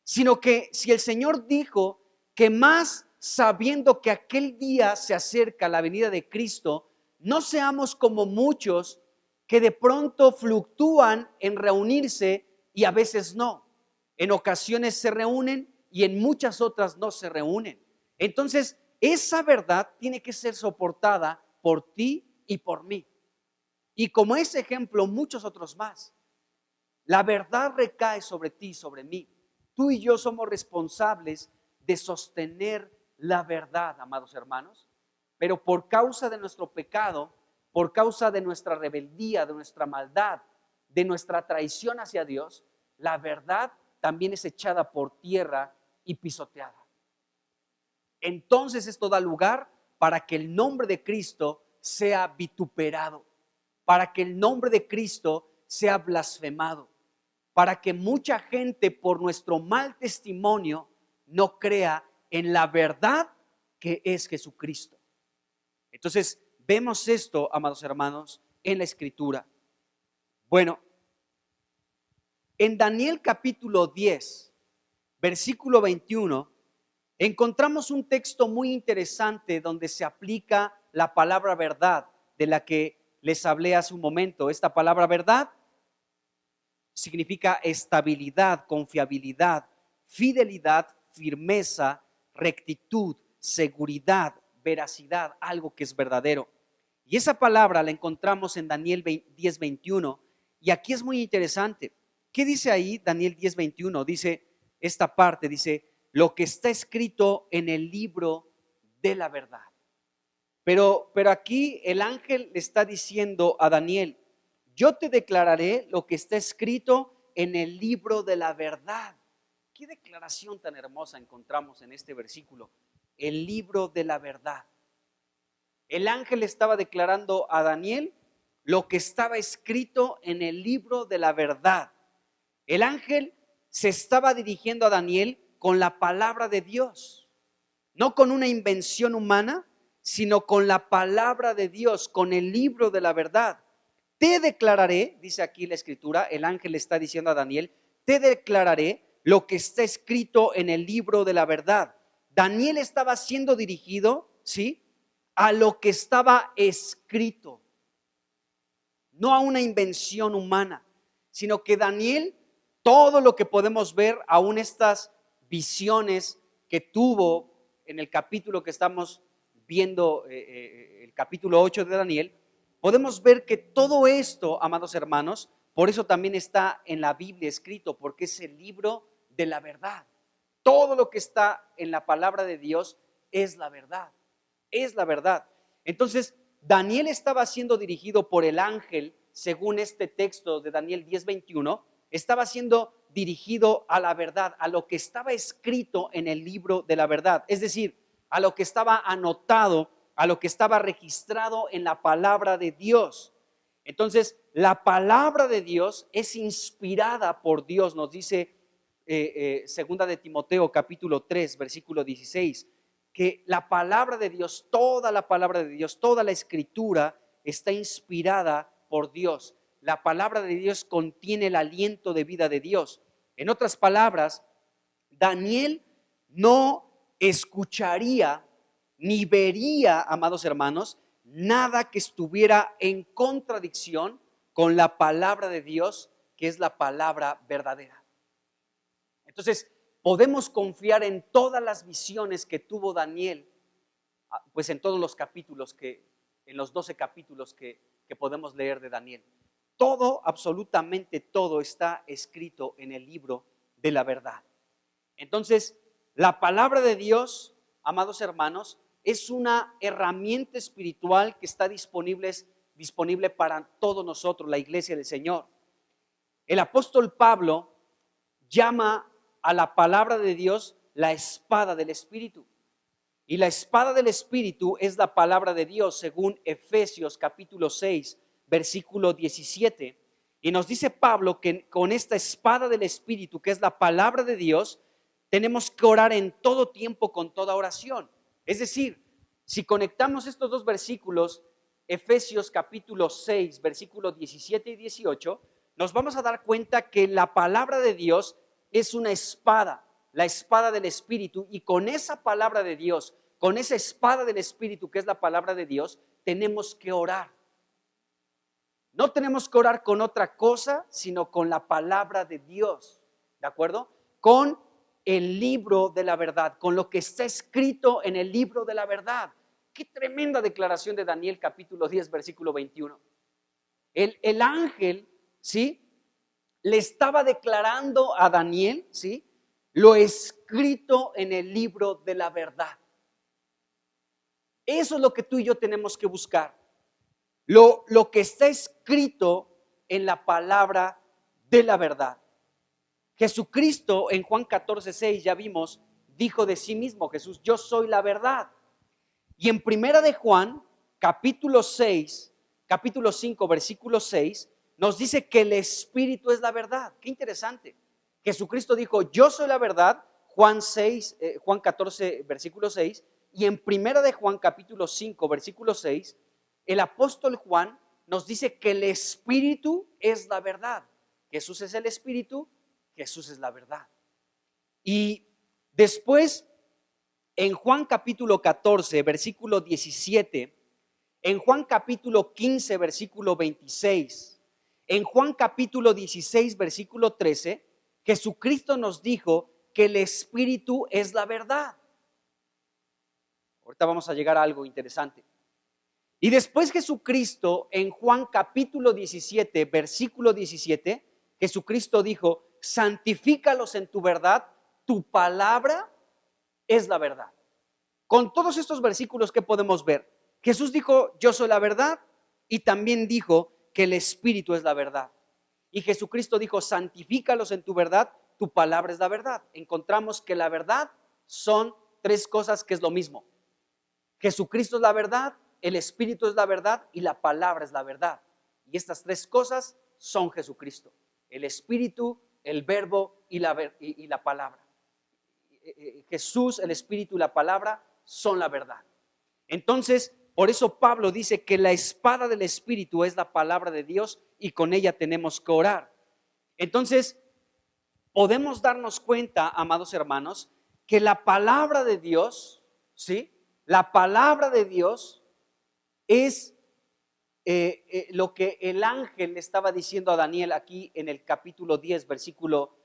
sino que si el Señor dijo que más sabiendo que aquel día se acerca la venida de Cristo, no seamos como muchos que de pronto fluctúan en reunirse y a veces no. En ocasiones se reúnen y en muchas otras no se reúnen. Entonces, esa verdad tiene que ser soportada por ti y por mí. Y como ese ejemplo, muchos otros más. La verdad recae sobre ti y sobre mí. Tú y yo somos responsables de sostener la verdad, amados hermanos. Pero por causa de nuestro pecado, por causa de nuestra rebeldía, de nuestra maldad, de nuestra traición hacia Dios, la verdad también es echada por tierra y pisoteada. Entonces esto da lugar para que el nombre de Cristo sea vituperado, para que el nombre de Cristo sea blasfemado, para que mucha gente por nuestro mal testimonio no crea en la verdad que es Jesucristo. Entonces vemos esto, amados hermanos, en la Escritura. Bueno, en Daniel capítulo 10, versículo 21, encontramos un texto muy interesante donde se aplica la palabra verdad de la que les hablé hace un momento. Esta palabra verdad significa estabilidad, confiabilidad, fidelidad, firmeza, rectitud, seguridad, veracidad, algo que es verdadero. Y esa palabra la encontramos en Daniel 10:21. Y aquí es muy interesante. ¿Qué dice ahí Daniel 10:21? Dice esta parte, dice, lo que está escrito en el libro de la verdad. Pero aquí el ángel le está diciendo a Daniel, yo te declararé lo que está escrito en el libro de la verdad. Qué declaración tan hermosa encontramos en este versículo. El libro de la verdad. El ángel estaba declarando a Daniel lo que estaba escrito en el libro de la verdad. El ángel se estaba dirigiendo a Daniel con la palabra de Dios, no con una invención humana, sino con la palabra de Dios, con el libro de la verdad. Te declararé, dice aquí la escritura, el ángel le está diciendo a Daniel, te declararé lo que está escrito en el libro de la verdad. Daniel estaba siendo dirigido, ¿sí?, a lo que estaba escrito, no a una invención humana, sino que Daniel, todo lo que podemos ver, aún estas visiones que tuvo en el capítulo que estamos viendo, el capítulo 8 de Daniel, podemos ver que todo esto, amados hermanos, por eso también está en la Biblia escrito, porque es el libro de la verdad. Todo lo que está en la palabra de Dios es la verdad, es la verdad. Entonces, Daniel estaba siendo dirigido por el ángel, según este texto de Daniel 10:21, estaba siendo dirigido a la verdad, a lo que estaba escrito en el libro de la verdad, es decir, a lo que estaba anotado, a lo que estaba registrado en la palabra de Dios. Entonces, la palabra de Dios es inspirada por Dios, nos dice segunda de Timoteo capítulo 3, versículo 16, que la palabra de Dios, toda la palabra de Dios, toda la escritura está inspirada por Dios. La palabra de Dios contiene el aliento de vida de Dios. En otras palabras, Daniel no escucharía ni vería, amados hermanos, nada que estuviera en contradicción con la palabra de Dios, que es la palabra verdadera. Entonces, podemos confiar en todas las visiones que tuvo Daniel, pues en todos los capítulos en los 12 capítulos que podemos leer de Daniel. Todo, absolutamente todo está escrito en el libro de la verdad. Entonces, la palabra de Dios, amados hermanos, es una herramienta espiritual que está disponible para todos nosotros, la iglesia del Señor. El apóstol Pablo llama a la palabra de Dios la espada del Espíritu. Y la espada del Espíritu es la palabra de Dios, según Efesios capítulo 6, versículo 17. Y nos dice Pablo que con esta espada del Espíritu, que es la palabra de Dios, tenemos que orar en todo tiempo con toda oración. Es decir, si conectamos estos dos versículos, Efesios capítulo 6, versículos 17 y 18, nos vamos a dar cuenta que la palabra de Dios es una espada, la espada del Espíritu, y con esa palabra de Dios, con esa espada del Espíritu que es la palabra de Dios, tenemos que orar. No tenemos que orar con otra cosa, sino con la palabra de Dios, ¿de acuerdo? Con el libro de la verdad, con lo que está escrito en el libro de la verdad. Qué tremenda declaración de Daniel capítulo 10, versículo 21. El ángel, ¿sí?, le estaba declarando a Daniel, ¿sí?, lo escrito en el libro de la verdad. Eso es lo que tú y yo tenemos que buscar. Lo que está escrito en la palabra de la verdad. Jesucristo en Juan 14:6, ya vimos, dijo de sí mismo, Jesús, yo soy la verdad. Y en primera de Juan, capítulo 5, versículo 6, nos dice que el Espíritu es la verdad. Qué interesante. Jesucristo dijo, yo soy la verdad, Juan 14, versículo 6, y en primera de Juan, capítulo 5, versículo 6, el apóstol Juan nos dice que el Espíritu es la verdad. Jesús es el Espíritu, Jesús es la verdad. Y después, en Juan capítulo 14, versículo 17, en Juan capítulo 15, versículo 26, en Juan capítulo 16, versículo 13, Jesucristo nos dijo que el Espíritu es la verdad. Ahorita vamos a llegar a algo interesante. Y después Jesucristo en Juan capítulo 17, versículo 17, Jesucristo dijo, santifícalos en tu verdad, tu palabra es la verdad. Con todos estos versículos que podemos ver, Jesús dijo, yo soy la verdad, y también dijo que el Espíritu es la verdad. Y Jesucristo dijo, santifícalos en tu verdad, tu palabra es la verdad. Encontramos que la verdad son tres cosas que es lo mismo. Jesucristo es la verdad, el Espíritu es la verdad y la palabra es la verdad. Y estas tres cosas son Jesucristo. El Espíritu, el Verbo y la palabra. Jesús, el Espíritu y la palabra son la verdad. Entonces, por eso Pablo dice que la espada del Espíritu es la palabra de Dios y con ella tenemos que orar. Entonces, podemos darnos cuenta, amados hermanos, que la palabra de Dios, ¿sí? La palabra de Dios es lo que el ángel le estaba diciendo a Daniel aquí en el capítulo 10, versículo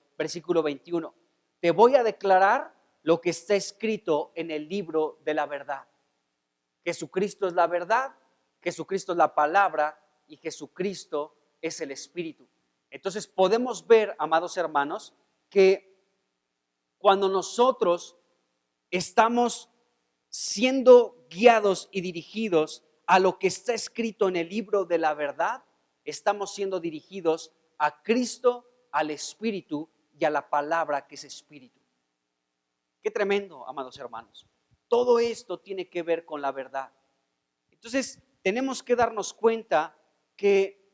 21. Te voy a declarar lo que está escrito en el libro de la verdad. Jesucristo es la verdad, Jesucristo es la palabra y Jesucristo es el Espíritu. Entonces podemos ver, amados hermanos, que cuando nosotros estamos siendo guiados y dirigidos a lo que está escrito en el libro de la verdad, estamos siendo dirigidos a Cristo, al Espíritu y a la palabra que es Espíritu. Qué tremendo, amados hermanos. Todo esto tiene que ver con la verdad. Entonces, tenemos que darnos cuenta que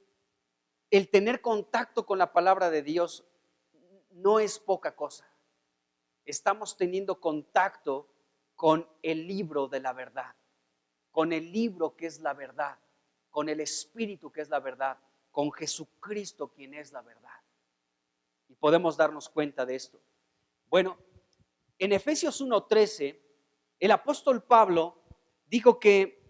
el tener contacto con la palabra de Dios no es poca cosa. Estamos teniendo contacto con el libro de la verdad, con el libro que es la verdad, con el Espíritu que es la verdad, con Jesucristo quien es la verdad. Y podemos darnos cuenta de esto. Bueno, en Efesios 1:13, el apóstol Pablo dijo que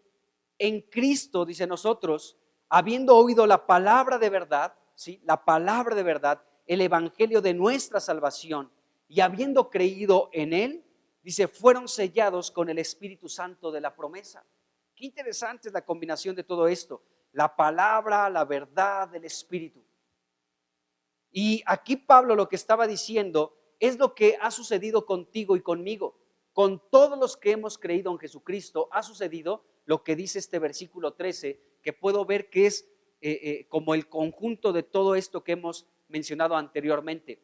en Cristo, dice nosotros, habiendo oído la palabra de verdad, ¿sí? La palabra de verdad, el evangelio de nuestra salvación, y habiendo creído en él, dice, fueron sellados con el Espíritu Santo de la promesa. Qué interesante es la combinación de todo esto, la palabra, la verdad, el Espíritu. Y aquí Pablo lo que estaba diciendo es lo que ha sucedido contigo y conmigo. Con todos los que hemos creído en Jesucristo ha sucedido lo que dice este versículo 13, que puedo ver que es como el conjunto de todo esto que hemos mencionado anteriormente.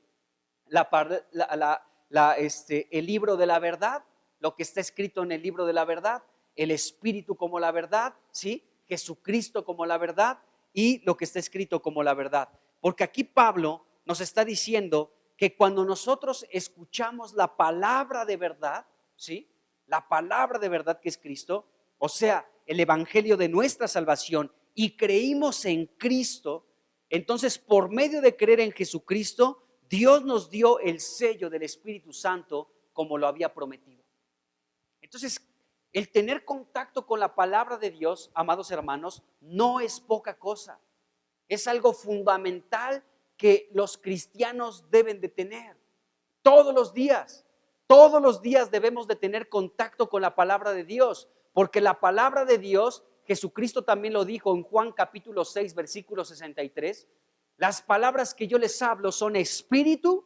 El libro de la verdad, lo que está escrito en el libro de la verdad, el Espíritu como la verdad, ¿sí? Jesucristo como la verdad y lo que está escrito como la verdad. Porque aquí Pablo nos está diciendo que cuando nosotros escuchamos la palabra de verdad, ¿sí? La palabra de verdad que es Cristo, o sea, el evangelio de nuestra salvación, y creímos en Cristo, entonces por medio de creer en Jesucristo, Dios nos dio el sello del Espíritu Santo como lo había prometido. Entonces, el tener contacto con la palabra de Dios, amados hermanos, no es poca cosa. Es algo fundamental que los cristianos deben de tener todos los días. Todos los días debemos de tener contacto con la palabra de Dios, porque la palabra de Dios, Jesucristo también lo dijo en Juan capítulo 6, versículo 63, las palabras que yo les hablo son espíritu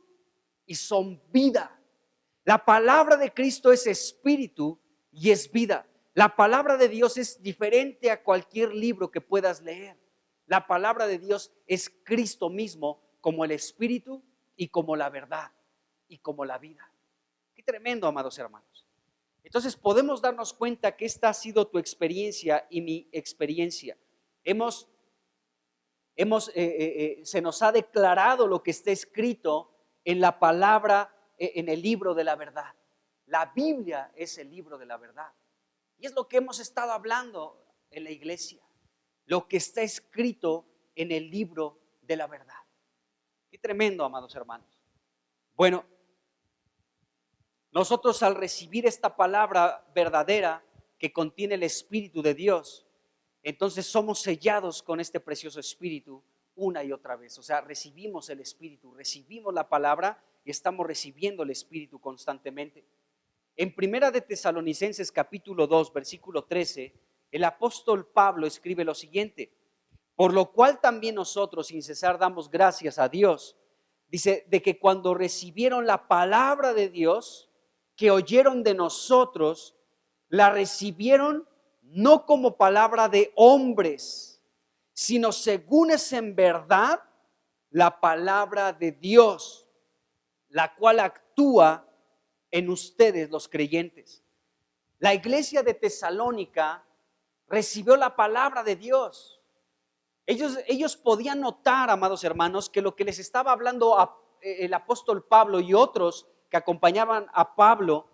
y son vida. La palabra de Cristo es espíritu y es vida. La palabra de Dios es diferente a cualquier libro que puedas leer. La palabra de Dios es Cristo mismo como el espíritu y como la verdad y como la vida. Qué tremendo, amados hermanos. Entonces podemos darnos cuenta que esta ha sido tu experiencia y mi experiencia. Se nos ha declarado lo que está escrito en la palabra, en el libro de la verdad. La Biblia es el libro de la verdad. Y es lo que hemos estado hablando en la iglesia. Lo que está escrito en el libro de la verdad. Qué tremendo, amados hermanos. Bueno, nosotros al recibir esta palabra verdadera que contiene el Espíritu de Dios, entonces somos sellados con este precioso Espíritu una y otra vez. O sea, recibimos el Espíritu, recibimos la palabra y estamos recibiendo el Espíritu constantemente. En Primera de Tesalonicenses capítulo 2, versículo 13, el apóstol Pablo escribe lo siguiente: por lo cual también nosotros sin cesar damos gracias a Dios. Dice, de que cuando recibieron la palabra de Dios, que oyeron de nosotros, la recibieron no como palabra de hombres, sino según es en verdad la palabra de Dios, la cual actúa en ustedes los creyentes. La iglesia de Tesalónica recibió la palabra de Dios. Ellos podían notar, amados hermanos, que lo que les estaba hablando el apóstol Pablo y otros que acompañaban a Pablo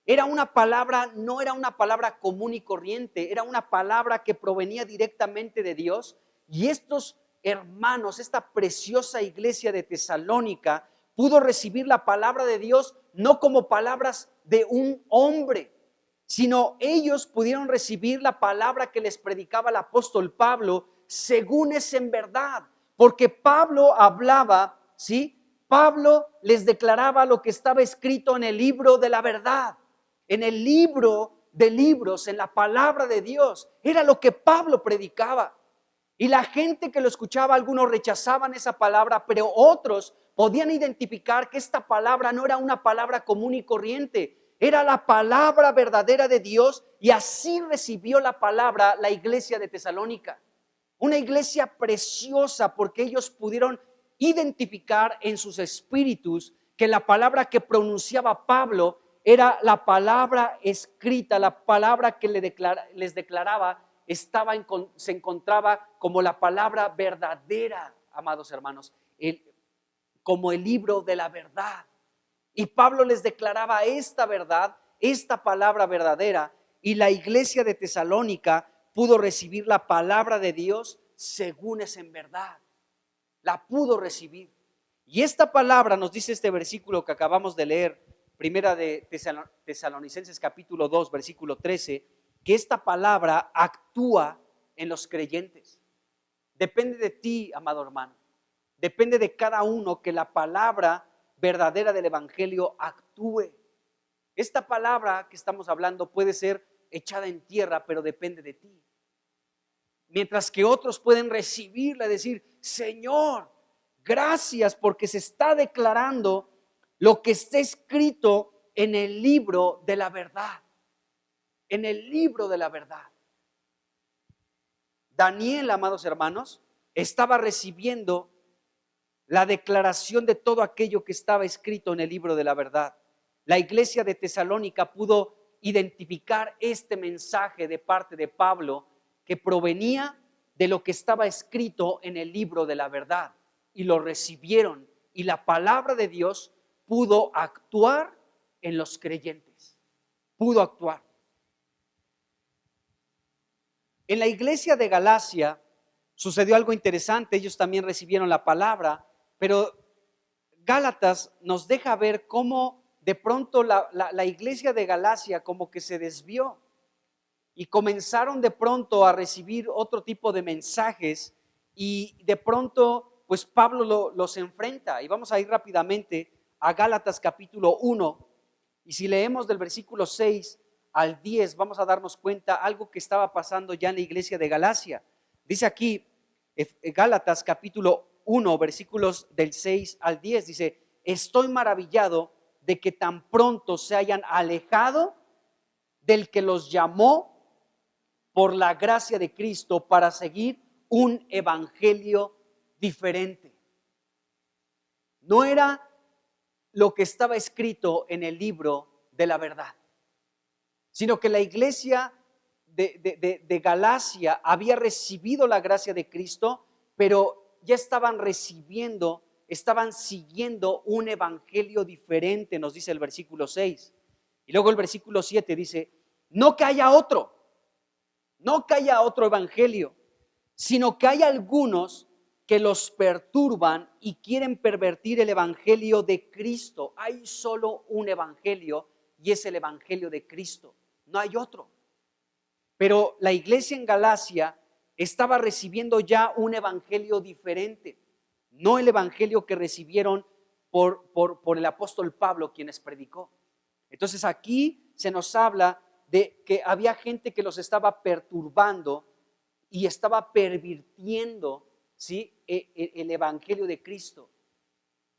era una palabra, no era una palabra común y corriente, era una palabra que provenía directamente de Dios. Y estos hermanos, esta preciosa iglesia de Tesalónica, pudo recibir la palabra de Dios no como palabras de un hombre, sino ellos pudieron recibir la palabra que les predicaba el apóstol Pablo, según es en verdad, porque Pablo hablaba, ¿sí? Pablo les declaraba lo que estaba escrito en el libro de la verdad, en el libro de libros, en la palabra de Dios. Era lo que Pablo predicaba. Y la gente que lo escuchaba, algunos rechazaban esa palabra, pero otros podían identificar que esta palabra no era una palabra común y corriente, era la palabra verdadera de Dios. Y así recibió la palabra la iglesia de Tesalónica. Una iglesia preciosa, porque ellos pudieron identificar en sus espíritus que la palabra que pronunciaba Pablo era la palabra escrita, la palabra que les declaraba se encontraba como la palabra verdadera, amados hermanos, como el libro de la verdad. Y Pablo les declaraba esta verdad, esta palabra verdadera, y la iglesia de Tesalónica pudo recibir la palabra de Dios según es en verdad. La pudo recibir. Y esta palabra nos dice este versículo que acabamos de leer, Primera de Tesalonicenses capítulo 2, versículo 13, que esta palabra actúa en los creyentes. Depende de ti, amado hermano. Depende de cada uno que la palabra verdadera del evangelio actúe. Esta palabra que estamos hablando puede ser echada en tierra, pero depende de ti. Mientras que otros pueden recibirla y decir, Señor, gracias, porque se está declarando lo que está escrito en el libro de la verdad. En el libro de la verdad. Daniel, amados hermanos, estaba recibiendo la declaración de todo aquello que estaba escrito en el libro de la verdad. La iglesia de Tesalónica pudo identificar este mensaje de parte de Pablo que provenía de lo que estaba escrito en el libro de la verdad, y lo recibieron, y la palabra de Dios pudo actuar en los creyentes. Pudo actuar. En la iglesia de Galacia sucedió algo interesante. Ellos también recibieron la palabra, pero Gálatas nos deja ver cómo de pronto la iglesia de Galacia como que se desvió y comenzaron de pronto a recibir otro tipo de mensajes, y de pronto pues Pablo los enfrenta. Y vamos a ir rápidamente a Gálatas capítulo 1, y si leemos del versículo 6 al 10 vamos a darnos cuenta algo que estaba pasando ya en la iglesia de Galacia. Dice aquí Gálatas capítulo 1, versículos del 6 al 10, dice: estoy maravillado de que tan pronto se hayan alejado del que los llamó por la gracia de Cristo para seguir un evangelio diferente. no era lo que estaba escrito en el libro de la verdad, sino que la iglesia de Galacia había recibido la gracia de Cristo, pero ya estaban siguiendo un evangelio diferente, nos dice el versículo 6. Y luego el versículo 7 dice, no que haya otro evangelio, sino que hay algunos que los perturban y quieren pervertir el evangelio de Cristo. Hay solo un evangelio y es el evangelio de Cristo, no hay otro. Pero la iglesia en Galacia estaba recibiendo ya un evangelio diferente, no el evangelio que recibieron por el apóstol Pablo, quienes predicó. Entonces aquí se nos habla de que había gente que los estaba perturbando y estaba pervirtiendo, ¿sí?, el evangelio de Cristo.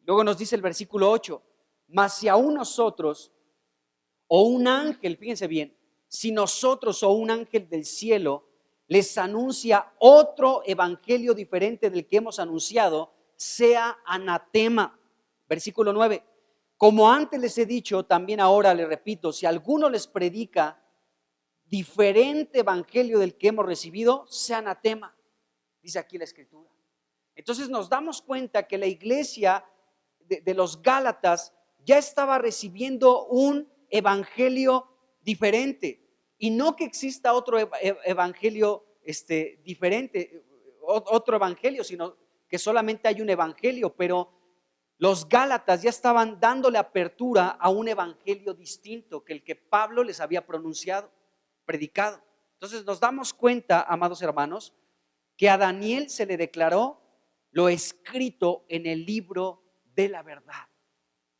Luego nos dice el versículo 8, mas si aún nosotros o un ángel, fíjense bien, si nosotros o un ángel del cielo les anuncia otro evangelio diferente del que hemos anunciado, sea anatema. Versículo 9, como antes les he dicho, también ahora les repito, si alguno les predica diferente evangelio del que hemos recibido, sea anatema, dice aquí la escritura. Entonces nos damos cuenta que la iglesia de los Gálatas ya estaba recibiendo un evangelio diferente, y no que exista otro evangelio diferente, otro evangelio, sino que solamente hay un evangelio, pero los Gálatas ya estaban dándole apertura a un evangelio distinto que el que Pablo les había predicado. Entonces nos damos cuenta, amados hermanos, que a Daniel se le declaró lo escrito en el libro de la verdad.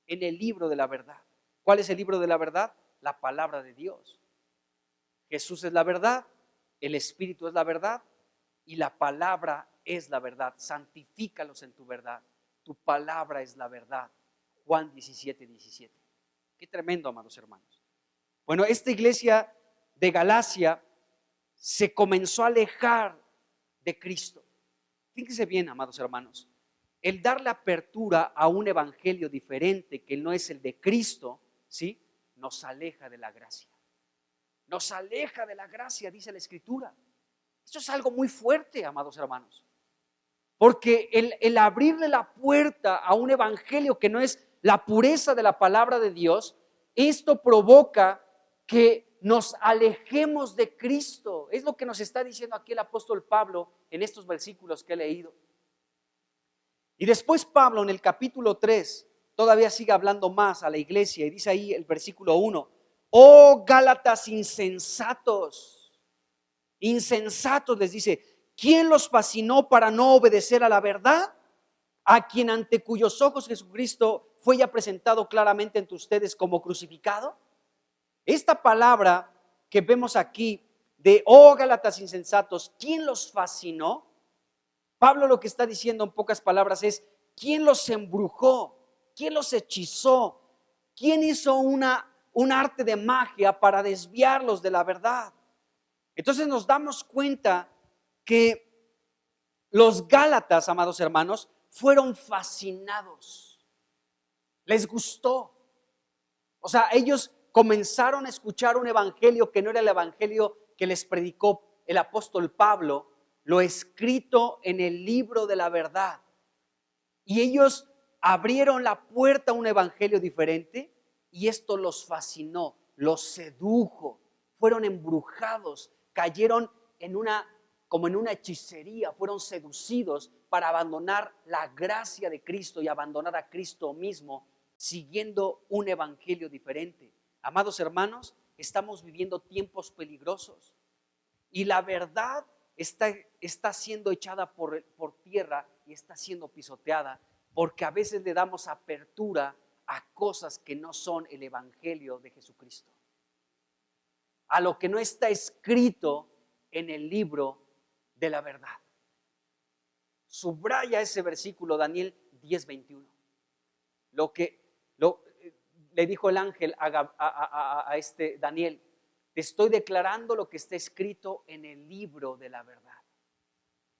En el libro de la verdad. ¿Cuál es el libro de la verdad? La palabra de Dios. Jesús es la verdad, el Espíritu es la verdad y la palabra es la verdad. Santifícalos en tu verdad. Tu palabra es la verdad. Juan 17:17. Qué tremendo, amados hermanos. Bueno, esta iglesia de Galacia se comenzó a alejar de Cristo. Fíjense bien, amados hermanos, el darle apertura a un evangelio diferente que no es el de Cristo, ¿sí?, nos aleja de la gracia. Nos aleja de la gracia, dice la Escritura. Esto es algo muy fuerte, amados hermanos, porque el abrirle la puerta a un evangelio que no es la pureza de la palabra de Dios, esto provoca que nos alejemos de Cristo. Es lo que nos está diciendo aquí el apóstol Pablo en estos versículos que he leído. Y después Pablo en el capítulo 3 todavía sigue hablando más a la iglesia y dice ahí el versículo 1, oh Gálatas insensatos, les dice, ¿quién los fascinó para no obedecer a la verdad? A quien ante cuyos ojos Jesucristo fue ya presentado claramente ante ustedes como crucificado. Esta palabra que vemos aquí de oh Gálatas insensatos, ¿quién los fascinó? Pablo lo que está diciendo en pocas palabras es, ¿quién los embrujó? ¿Quién los hechizó? ¿Quién hizo un arte de magia para desviarlos de la verdad? Entonces nos damos cuenta que los Gálatas, amados hermanos, fueron fascinados. Les gustó. O sea, ellos comenzaron a escuchar un evangelio que no era el evangelio que les predicó el apóstol Pablo, lo escrito en el libro de la verdad. Y ellos abrieron la puerta a un evangelio diferente y esto los fascinó, los sedujo, fueron embrujados, cayeron como en una hechicería, fueron seducidos para abandonar la gracia de Cristo y abandonar a Cristo mismo, siguiendo un evangelio diferente. Amados hermanos, estamos viviendo tiempos peligrosos y la verdad está siendo echada por tierra y está siendo pisoteada porque a veces le damos apertura a cosas que no son el evangelio de Jesucristo, a lo que no está escrito en el libro de la verdad. Subraya ese versículo, Daniel 10:21. Le dijo el ángel a Daniel, te estoy declarando lo que está escrito en el libro de la verdad.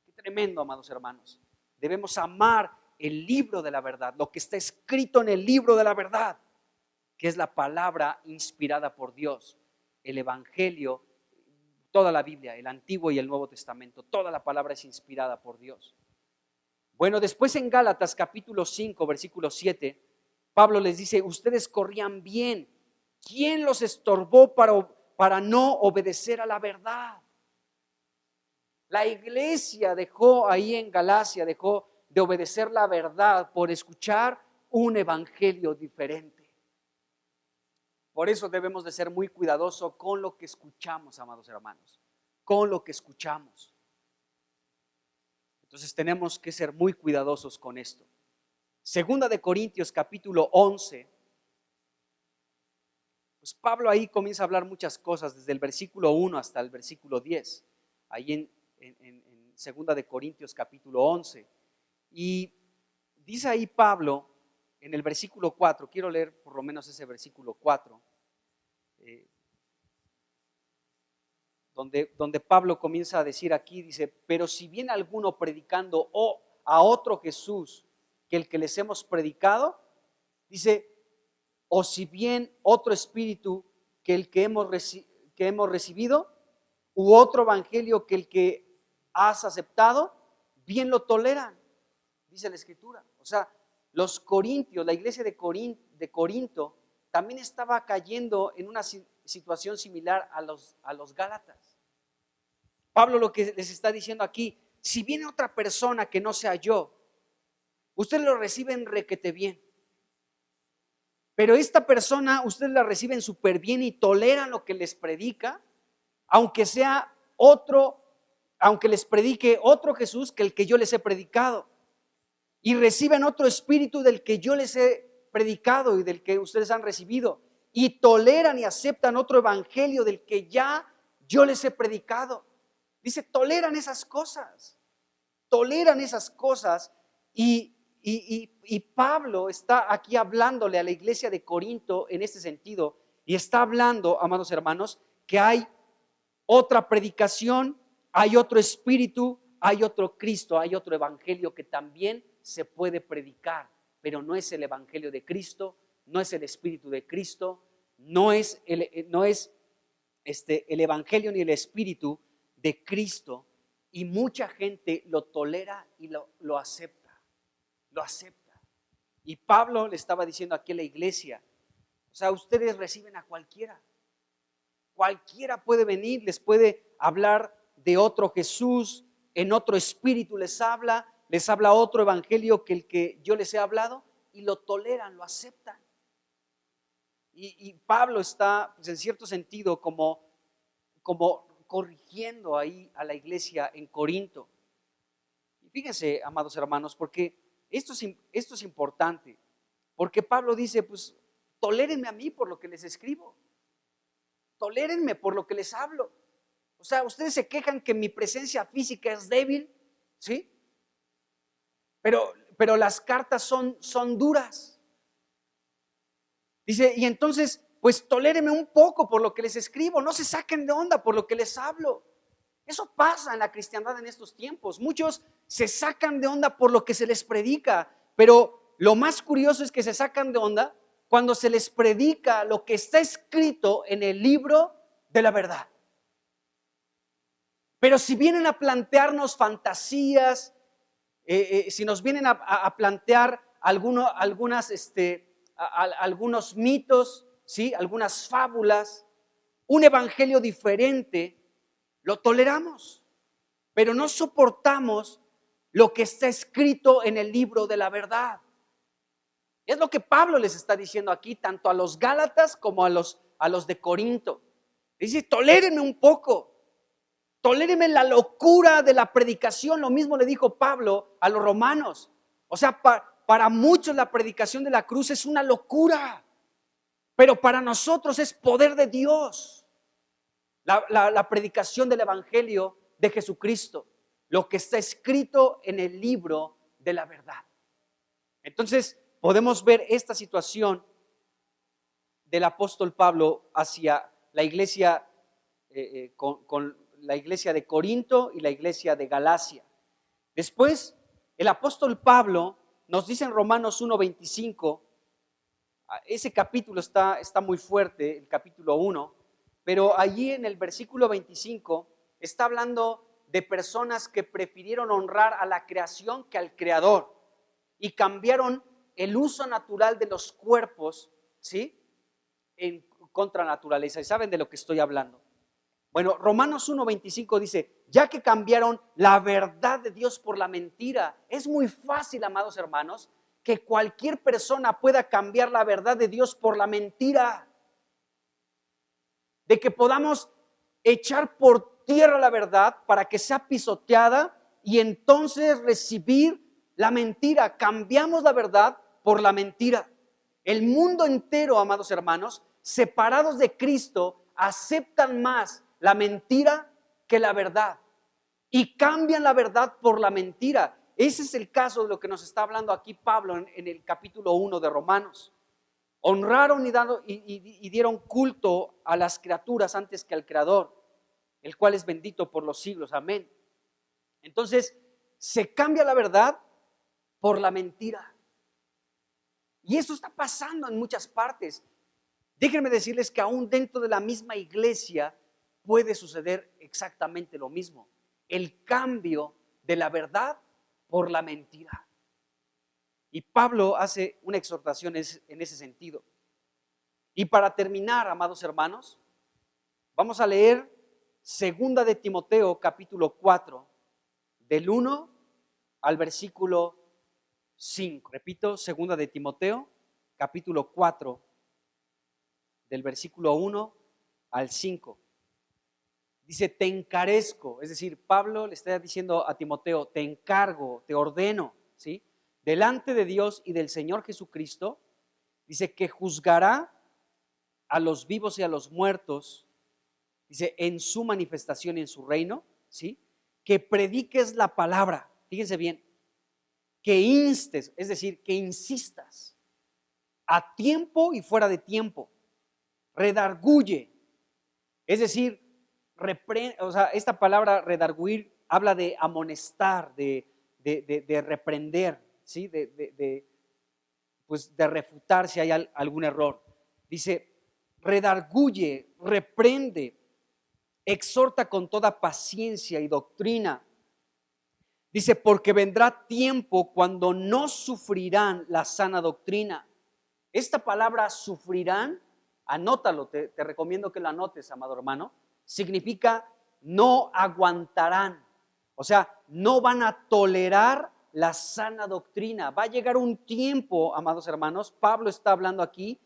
Qué tremendo, amados hermanos. Debemos amar el libro de la verdad, lo que está escrito en el libro de la verdad, que es la palabra inspirada por Dios, el Evangelio, toda la Biblia, el Antiguo y el Nuevo Testamento, toda la palabra es inspirada por Dios. Bueno, después en Gálatas capítulo 5, versículo 7, Pablo les dice, ustedes corrían bien. ¿Quién los estorbó para no obedecer a la verdad? La iglesia dejó ahí en Galacia, dejó de obedecer la verdad por escuchar un evangelio diferente. Por eso debemos de ser muy cuidadosos con lo que escuchamos, amados hermanos, con lo que escuchamos. Entonces tenemos que ser muy cuidadosos con esto. Segunda de Corintios capítulo 11, pues Pablo ahí comienza a hablar muchas cosas, desde el versículo 1 hasta el versículo 10, ahí en Segunda de Corintios capítulo 11. Y dice ahí Pablo en el versículo 4, quiero leer por lo menos ese versículo 4, donde Pablo comienza a decir aquí, dice, pero si viene alguno predicando a otro Jesús que el que les hemos predicado, dice, o si bien otro espíritu que el que hemos recibido, u otro evangelio que el que has aceptado, bien lo toleran, dice la Escritura. O sea, los corintios, la iglesia de Corinto, también estaba cayendo en una situación similar a los gálatas. Pablo lo que les está diciendo aquí, si viene otra persona que no sea yo, ustedes lo reciben requete bien. Pero esta persona, ustedes la reciben súper bien y toleran lo que les predica, aunque sea otro, aunque les predique otro Jesús que el que yo les he predicado. Y reciben otro espíritu del que yo les he predicado y del que ustedes han recibido. Y toleran y aceptan otro evangelio del que ya yo les he predicado. Dice, toleran esas cosas. Toleran esas cosas. Y Pablo está aquí hablándole a la iglesia de Corinto en este sentido. Y está hablando, amados hermanos, que hay otra predicación, hay otro espíritu, hay otro Cristo, hay otro evangelio que también se puede predicar, pero no es el evangelio de Cristo, no es el espíritu de Cristo, no es el evangelio ni el espíritu de Cristo, y mucha gente lo tolera y lo acepta, lo acepta. Y Pablo le estaba diciendo aquí a la iglesia, o sea, ustedes reciben a cualquiera puede venir, les puede hablar de otro Jesús, en otro espíritu les habla otro evangelio que el que yo les he hablado, y lo toleran, lo aceptan. Y Pablo está, pues, en cierto sentido, como corrigiendo ahí a la iglesia en Corinto. Y fíjense, amados hermanos, porque esto es importante, porque Pablo dice, pues, tolérenme a mí por lo que les escribo. Tolérenme por lo que les hablo. O sea, ustedes se quejan que mi presencia física es débil, ¿sí? Pero las cartas son duras. Dice, y entonces, pues tolérenme un poco por lo que les escribo. No se saquen de onda por lo que les hablo. Eso pasa en la cristiandad en estos tiempos. Muchos se sacan de onda por lo que se les predica, pero lo más curioso es que se sacan de onda cuando se les predica lo que está escrito en el libro de la verdad. Pero si vienen a plantearnos fantasías, si nos vienen a plantear algunos mitos, ¿sí? Algunas fábulas, un evangelio diferente, lo toleramos, pero no soportamos lo que está escrito en el libro de la verdad. Es lo que Pablo les está diciendo aquí, tanto a los Gálatas como a los de Corinto. Dice, tolérenme un poco, tolérenme la locura de la predicación. Lo mismo le dijo Pablo a los romanos. O sea, para muchos la predicación de la cruz es una locura, pero para nosotros es poder de Dios. La predicación del evangelio de Jesucristo, lo que está escrito en el libro de la verdad. Entonces, podemos ver esta situación del apóstol Pablo hacia la iglesia con la iglesia de Corinto y la iglesia de Galacia. Después, el apóstol Pablo nos dice en Romanos 1:25, ese capítulo está muy fuerte, el capítulo 1, pero allí en el versículo 25 está hablando de personas que prefirieron honrar a la creación que al Creador y cambiaron el uso natural de los cuerpos, ¿sí?, en contra naturaleza. ¿Y saben de lo que estoy hablando? Bueno, Romanos 1:25 dice, ya que cambiaron la verdad de Dios por la mentira. Es muy fácil, amados hermanos, que cualquier persona pueda cambiar la verdad de Dios por la mentira. De que podamos echar por tierra la verdad para que sea pisoteada y entonces recibir la mentira. Cambiamos la verdad por la mentira. El mundo entero, amados hermanos, separados de Cristo, aceptan más la mentira que la verdad y cambian la verdad por la mentira. Ese es el caso de lo que nos está hablando aquí Pablo en el capítulo 1 de Romanos. Honraron y dieron culto a las criaturas antes que al Creador, el cual es bendito por los siglos. Amén. Entonces, se cambia la verdad por la mentira. Y eso está pasando en muchas partes. Déjenme decirles que aún dentro de la misma iglesia puede suceder exactamente lo mismo. El cambio de la verdad por la mentira. Y Pablo hace una exhortación en ese sentido. Y para terminar, amados hermanos, vamos a leer 2 de Timoteo capítulo 4, del 1 al versículo 5. Repito, 2 de Timoteo capítulo 4, del versículo 1 al 5. Dice, te encarezco, es decir, Pablo le está diciendo a Timoteo, te encargo, te ordeno, ¿sí?, delante de Dios y del Señor Jesucristo, dice que juzgará a los vivos y a los muertos, dice, en su manifestación y en su reino, ¿sí?, que prediques la palabra, fíjense bien, que instes, es decir, que insistas a tiempo y fuera de tiempo, redarguye, es decir, esta palabra redarguir habla de amonestar, de reprender, ¿sí?, pues de refutar si hay algún error. Dice, redarguye, reprende, exhorta con toda paciencia y doctrina. Dice, porque vendrá tiempo cuando no sufrirán la sana doctrina. Esta palabra sufrirán, anótalo, te recomiendo que lo anotes, amado hermano, significa no aguantarán, o sea, no van a tolerar la sana doctrina. Va a llegar un tiempo, amados hermanos, Pablo está hablando aquí,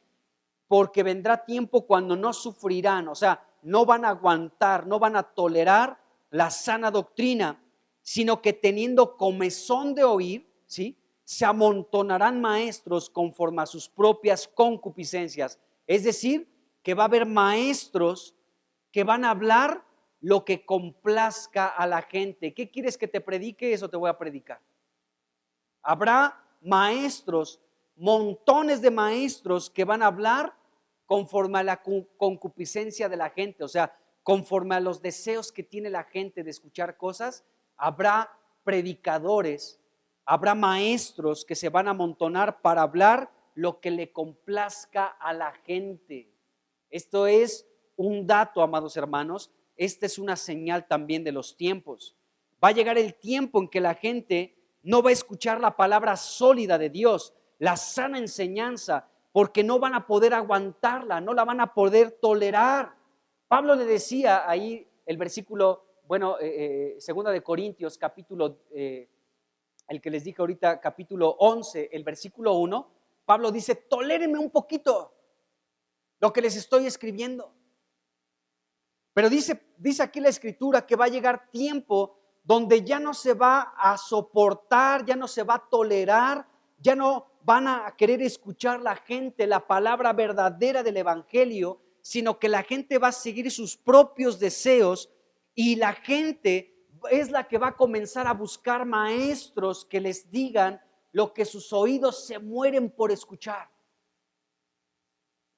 porque vendrá tiempo cuando no sufrirán, o sea, no van a aguantar, no van a tolerar la sana doctrina, sino que teniendo comezón de oír, ¿sí?, se amontonarán maestros conforme a sus propias concupiscencias. Es decir, que va a haber maestros que van a hablar lo que complazca a la gente. ¿Qué quieres que te predique? Eso te voy a predicar. Habrá maestros, montones de maestros que van a hablar conforme a la concupiscencia de la gente, o sea, conforme a los deseos que tiene la gente de escuchar cosas. Habrá predicadores, habrá maestros que se van a amontonar para hablar lo que le complazca a la gente. Esto es un dato, amados hermanos, esta es una señal también de los tiempos. Va a llegar el tiempo en que la gente no va a escuchar la palabra sólida de Dios, la sana enseñanza, porque no van a poder aguantarla, no la van a poder tolerar. Pablo le decía ahí el versículo, segunda de Corintios, capítulo, el que les dije ahorita, capítulo 11, el versículo 1, Pablo dice, tolérenme un poquito lo que les estoy escribiendo. Pero dice aquí la escritura que va a llegar tiempo donde ya no se va a soportar, ya no se va a tolerar, ya no van a querer escuchar la gente la palabra verdadera del evangelio, sino que la gente va a seguir sus propios deseos y la gente es la que va a comenzar a buscar maestros que les digan lo que sus oídos se mueren por escuchar.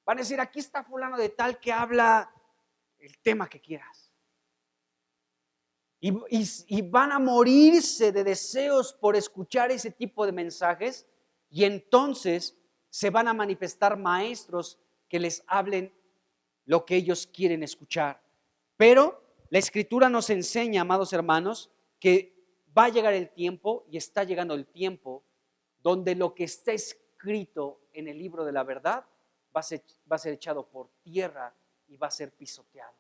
Van a decir, aquí está fulano de tal que habla el tema que quieras. Y van a morirse de deseos por escuchar ese tipo de mensajes, Y entonces se van a manifestar maestros que les hablen lo que ellos quieren escuchar. Pero la Escritura nos enseña, amados hermanos, que va a llegar el tiempo, y está llegando el tiempo, donde lo que está escrito en el libro de la verdad va a ser echado por tierra y va a ser pisoteado.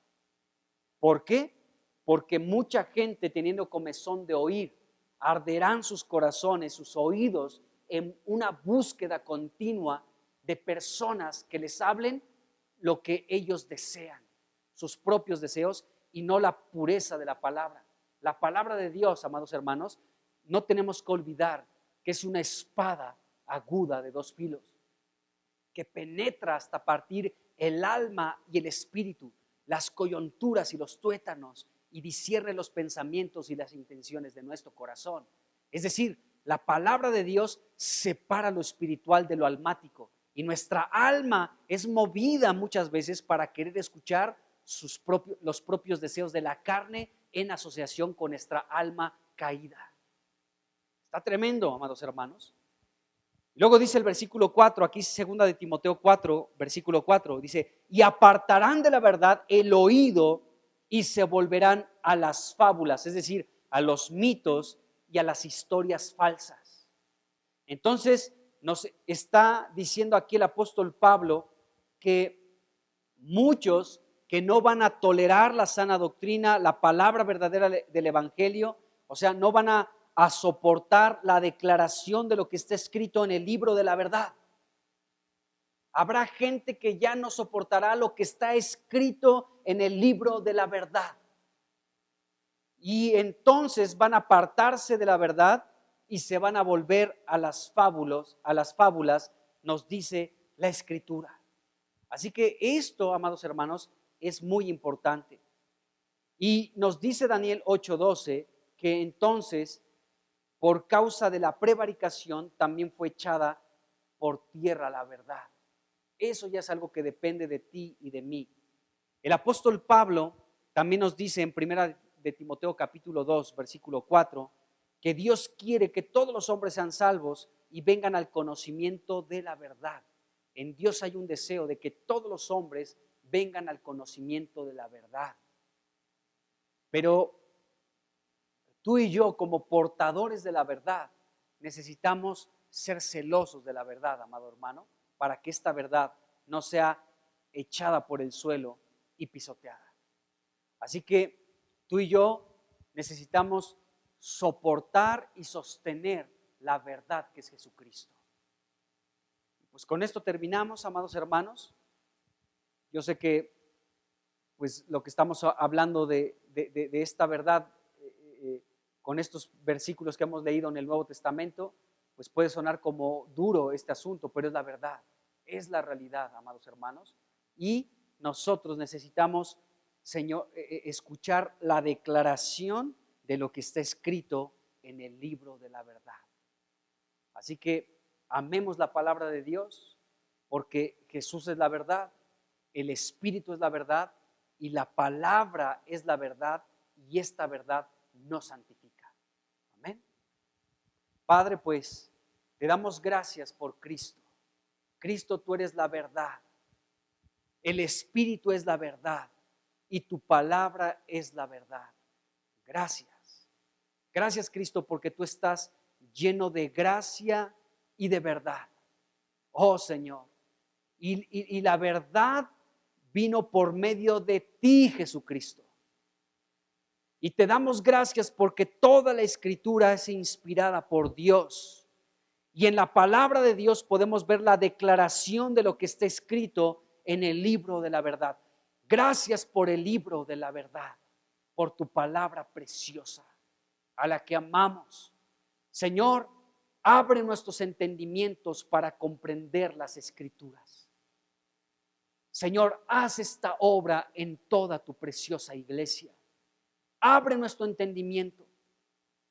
¿Por qué? Porque mucha gente, teniendo comezón de oír, arderán sus corazones, sus oídos, en una búsqueda continua de personas que les hablen lo que ellos desean, sus propios deseos, y no la pureza de la palabra. La palabra de Dios, amados hermanos, no tenemos que olvidar que es una espada aguda de dos filos, que penetra hasta partir el alma y el espíritu, las coyunturas y los tuétanos, y discierne los pensamientos y las intenciones de nuestro corazón. Es decir, la palabra de Dios separa lo espiritual de lo almático, y nuestra alma es movida muchas veces para querer escuchar los propios deseos de la carne en asociación con nuestra alma caída. Está tremendo, amados hermanos. Luego dice el versículo 4, aquí 2 de Timoteo 4, versículo 4, dice: y apartarán de la verdad el oído y se volverán a las fábulas, es decir, a los mitos y a las historias falsas. Entonces nos está diciendo aquí el apóstol Pablo que muchos que no van a tolerar la sana doctrina, la palabra verdadera del evangelio, o sea, no van a soportar la declaración de lo que está escrito en el libro de la verdad. Habrá gente que ya no soportará lo que está escrito en el libro de la verdad. Y entonces van a apartarse de la verdad y se van a volver a las fábulas, nos dice la Escritura. Así que esto, amados hermanos, es muy importante. Y nos dice Daniel 8:12 que entonces, por causa de la prevaricación, también fue echada por tierra la verdad. Eso ya es algo que depende de ti y de mí. El apóstol Pablo también nos dice en 1 de Timoteo capítulo 2, versículo 4, que Dios quiere que todos los hombres sean salvos y vengan al conocimiento de la verdad. En Dios hay un deseo de que todos los hombres vengan al conocimiento de la verdad. Pero tú y yo, como portadores de la verdad, necesitamos ser celosos de la verdad, amado hermano, para que esta verdad no sea echada por el suelo y pisoteada. Así que tú y yo necesitamos soportar y sostener la verdad que es Jesucristo. Pues con esto terminamos, amados hermanos. Yo sé que pues lo que estamos hablando de esta verdad con estos versículos que hemos leído en el Nuevo Testamento, pues puede sonar como duro este asunto, pero es la verdad, es la realidad, amados hermanos. Y nosotros necesitamos, Señor, escuchar la declaración de lo que está escrito en el libro de la verdad. Así que amemos la palabra de Dios, porque Jesús es la verdad, el Espíritu es la verdad y la palabra es la verdad, y esta verdad nos santifica. Amén. Padre, pues te damos gracias por Cristo. Cristo, tú eres la verdad, el Espíritu es la verdad y tu palabra es la verdad. Gracias. Gracias, Cristo, porque tú estás lleno de gracia y de verdad. Oh, Señor. Y la verdad vino por medio de ti, Jesucristo. Y te damos gracias porque toda la Escritura es inspirada por Dios. Y en la palabra de Dios podemos ver la declaración de lo que está escrito en el libro de la verdad. Gracias por el libro de la verdad, por tu palabra preciosa, a la que amamos. Señor, abre nuestros entendimientos para comprender las Escrituras. Señor, haz esta obra en toda tu preciosa iglesia. Abre nuestro entendimiento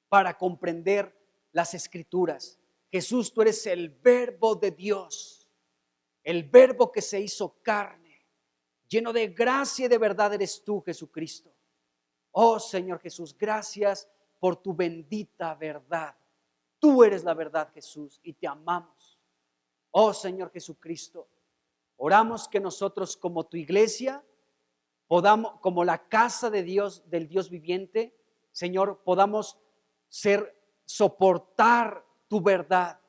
para comprender las Escrituras. Jesús, tú eres el Verbo de Dios, el Verbo que se hizo carne, lleno de gracia y de verdad eres tú, Jesucristo. Oh Señor Jesús, gracias por tu bendita verdad. Tú eres la verdad, Jesús, y te amamos. Oh Señor Jesucristo, oramos que nosotros como tu iglesia podamos, como la casa de Dios, del Dios viviente, Señor, podamos soportar tu verdad,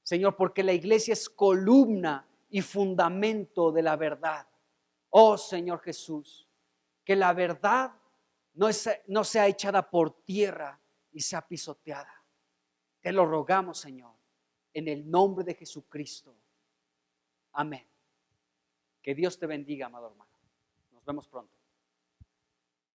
Señor, porque la iglesia es columna y fundamento de la verdad. Oh Señor Jesús, que la verdad no sea echada por tierra y sea pisoteada. Te lo rogamos, Señor, en el nombre de Jesucristo. Amén. Que Dios te bendiga, amado hermano. Nos vemos pronto.